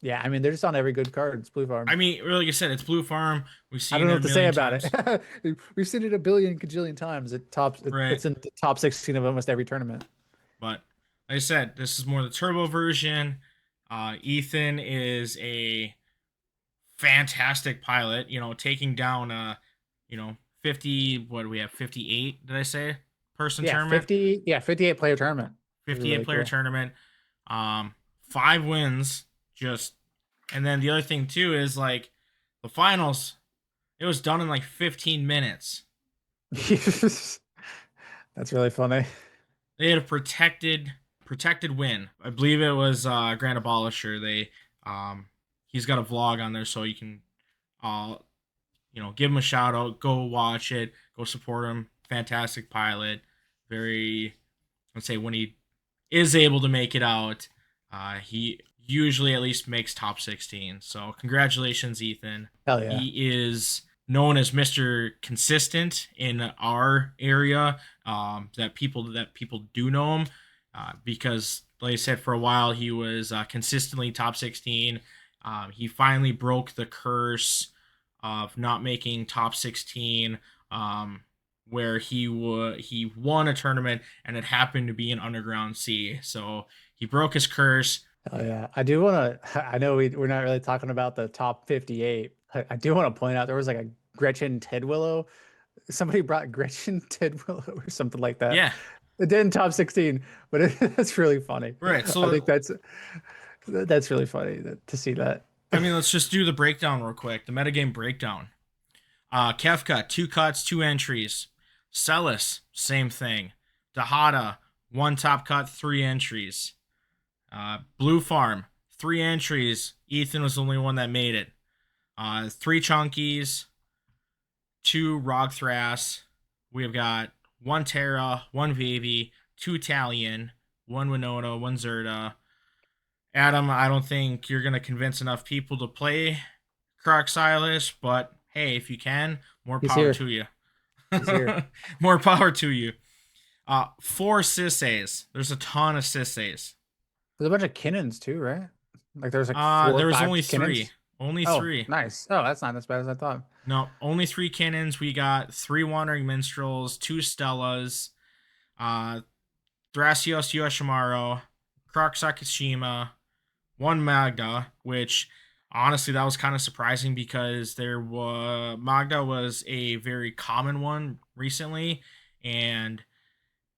Yeah, I mean they're just on every good card. It's Blue I Farm. mean, like I said, it's Blue Farm. We've I seen don't know it a what to say million about times. it. We've seen it a billion cajillion times. Right. It's in the top 16 of almost every tournament. But like I said, this is more the turbo version. Ethan is a fantastic pilot. You know, taking down 50. What do we have? 58. Did I say person Yeah, tournament? 58 player tournament. It was 58 really player cool. tournament. 5 wins. Just, and then the other thing too is like the finals. It was done in like 15 minutes. That's really funny. They had a protected win. I believe it was Grand Abolisher. He's got a vlog on there, so you can give him a shout out. Go watch it. Go support him. Fantastic pilot. Very, let's say when he is able to make it out, he usually at least makes top 16. So congratulations, Ethan. Hell yeah. He is known as Mr. Consistent in our area. That people do know him because, like I said, for a while he was consistently top 16. He finally broke the curse of not making top 16, where he won a tournament and it happened to be an Underground C. So he broke his curse. Oh yeah, I do want to. I know we're not really talking about the top 58. I do want to point out there was like a Gretchen Tidwillow. Somebody brought Gretchen Tidwillow or something like that. Yeah, it did in top 16, but that's really funny. right. So I think that's really funny to see that. I mean, let's just do the breakdown real quick. The metagame breakdown. Kefka, 2 cuts, 2 entries. Celes, same thing. Dihada, 1 top cut, 3 entries. Blue Farm, 3 entries. Ethan was the only one that made it. 3 Chunkies, 2 Rog-Thras. We've got 1 Terra, 1 Vivi, 2 Talion, 1 Winota, 1 Zirda. Adam, I don't think you're going to convince enough people to play Krark-sai, but hey, if you can, more power to you. More power to you. 4 Cises. There's a ton of Cises. There's a bunch of Kinnons too, right? Like there's like 4 there was only Kinnons? 3. Only oh, 3. Nice. Oh, that's not as bad as I thought. No, only 3 Kinnons. We got 3 Wandering Minstrels, 2 Stellas, Thrasios Yoshimaru, Krark-sai Kashima, 1 Magda, which honestly that was kind of surprising because Magda was a very common one recently, and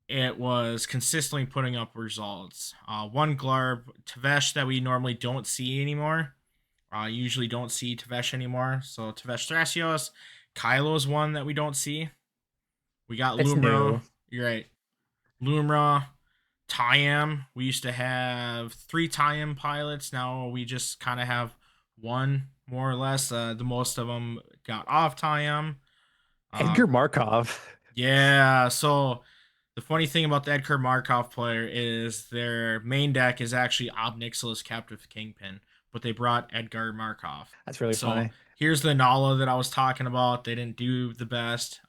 it was consistently putting up results. 1 Glarb, Tevesh that we normally don't see anymore. Usually don't see Tevesh anymore. So Tevesh Thrasios. Kylo's one that we don't see. We got Lumra. You're right. Lumra. Tyam. We used to have 3 Tyam pilots. Now we just kind of have 1, more or less. The most of them got off Tyam. Edgar Markov. Yeah. So the funny thing about the Edgar Markov player is their main deck is actually Ob Nixilis Captive Kingpin, but they brought Edgar Markov. That's really funny. Here's the Nala that I was talking about. They didn't do the best.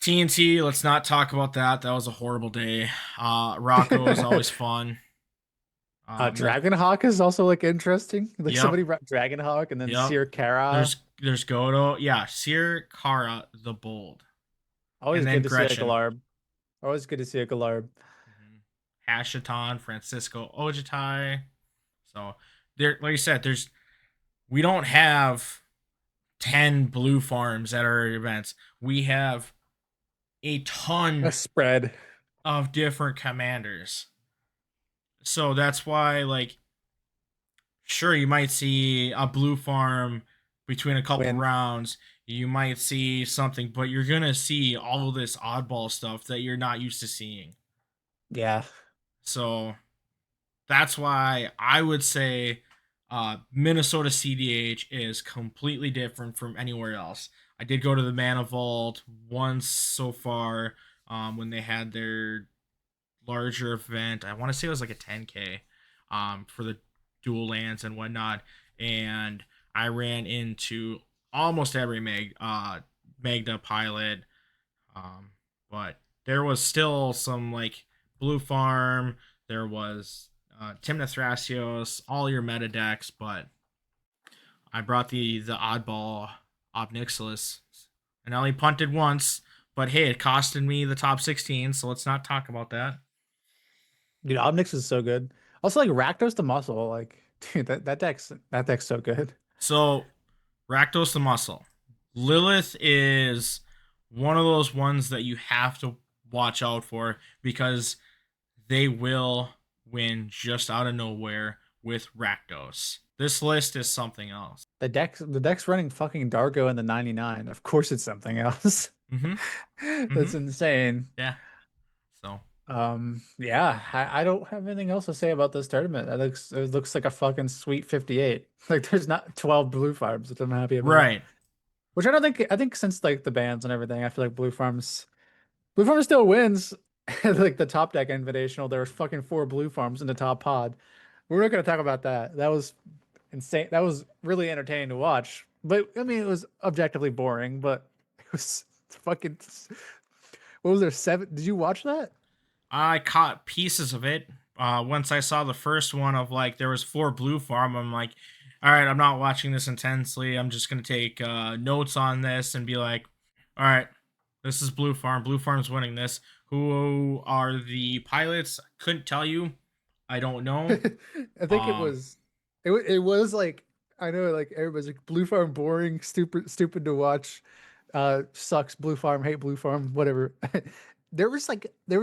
TNT, let's not talk about that. That was a horrible day. Rocco is always fun. Dragonhawk is also like interesting. Like somebody brought Dragonhawk and then Sir Kara. There's Goto. Yeah, Sir Kara the Bold. Always good to see a Galarb. Always good to see a Galarb. Hashaton, Francisco Ojitai. So there, like I said, we don't have 10 blue farms at our events. We have a ton spread of different commanders. So that's why, like, sure, you might see a blue farm between a couple rounds. You might see something, but you're going to see all of this oddball stuff that you're not used to seeing. Yeah. So that's why I would say Minnesota CEDH is completely different from anywhere else. I did go to the Mana Vault once so far when they had their larger event. I want to say it was like a 10K for the dual lands and whatnot. And I ran into almost every Magda pilot. But there was still some like blue farm. There was Timna Thrasios, all your meta decks, but I brought the oddball Ob Nixilis, and I only punted once, but hey, it costed me the top 16, so let's not talk about that. Dude, Ob Nixilis is so good. Also, like Rakdos the Muscle, like dude, that deck's so good. So Rakdos the Muscle. Lilith is one of those ones that you have to watch out for because they will win just out of nowhere with Rakdos. This list is something else. The deck's running fucking Dargo in the 99. Of course it's something else. Mm-hmm. That's Mm-hmm. insane. Yeah. So Yeah, I don't have anything else to say about this tournament. It looks like a fucking sweet 58. Like there's not 12 blue farms, which I'm happy about. right. Which I think since like the bans and everything, I feel like Blue Farms still wins. Like the top deck invitational, there was fucking 4 blue farms in the top pod. We're not gonna talk about that. That was insane. That was really entertaining to watch. But I mean, it was objectively boring. But it was fucking. What was there? 7? Did you watch that? I caught pieces of it. Once I saw the first one of like there was 4 blue farm, I'm like, all right, I'm not watching this intensely. I'm just gonna take notes on this and be like, all right, this is blue farm. Blue farm's winning this. Who are the pilots? Couldn't tell you. I don't know. I think it was like I know like everybody's like Blue Farm boring, stupid to watch, sucks Blue Farm, hate Blue Farm, whatever. There was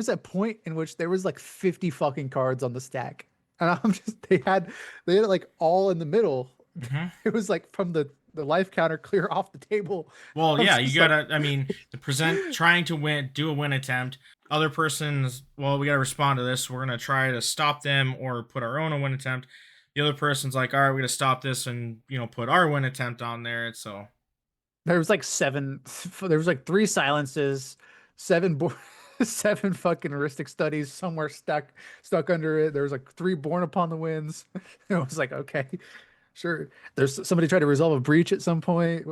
a point in which there was like 50 fucking cards on the stack. And I'm just they had it like all in the middle. Mm-hmm. It was like from the life counter clear off the table. Well, I was yeah, you just gotta. I mean, the present trying to win, do a win attempt. Other person's. Well, we gotta respond to this. We're gonna try to stop them or put our own win attempt. The other person's like, all right, we're gonna stop this and put our win attempt on there. So there was like there was like 3 silences, 7 7 fucking heuristic studies somewhere stuck under it. There was like 3 born upon the winds. It was like, okay, sure. There's somebody tried to resolve a breach at some point.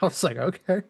I was like, okay.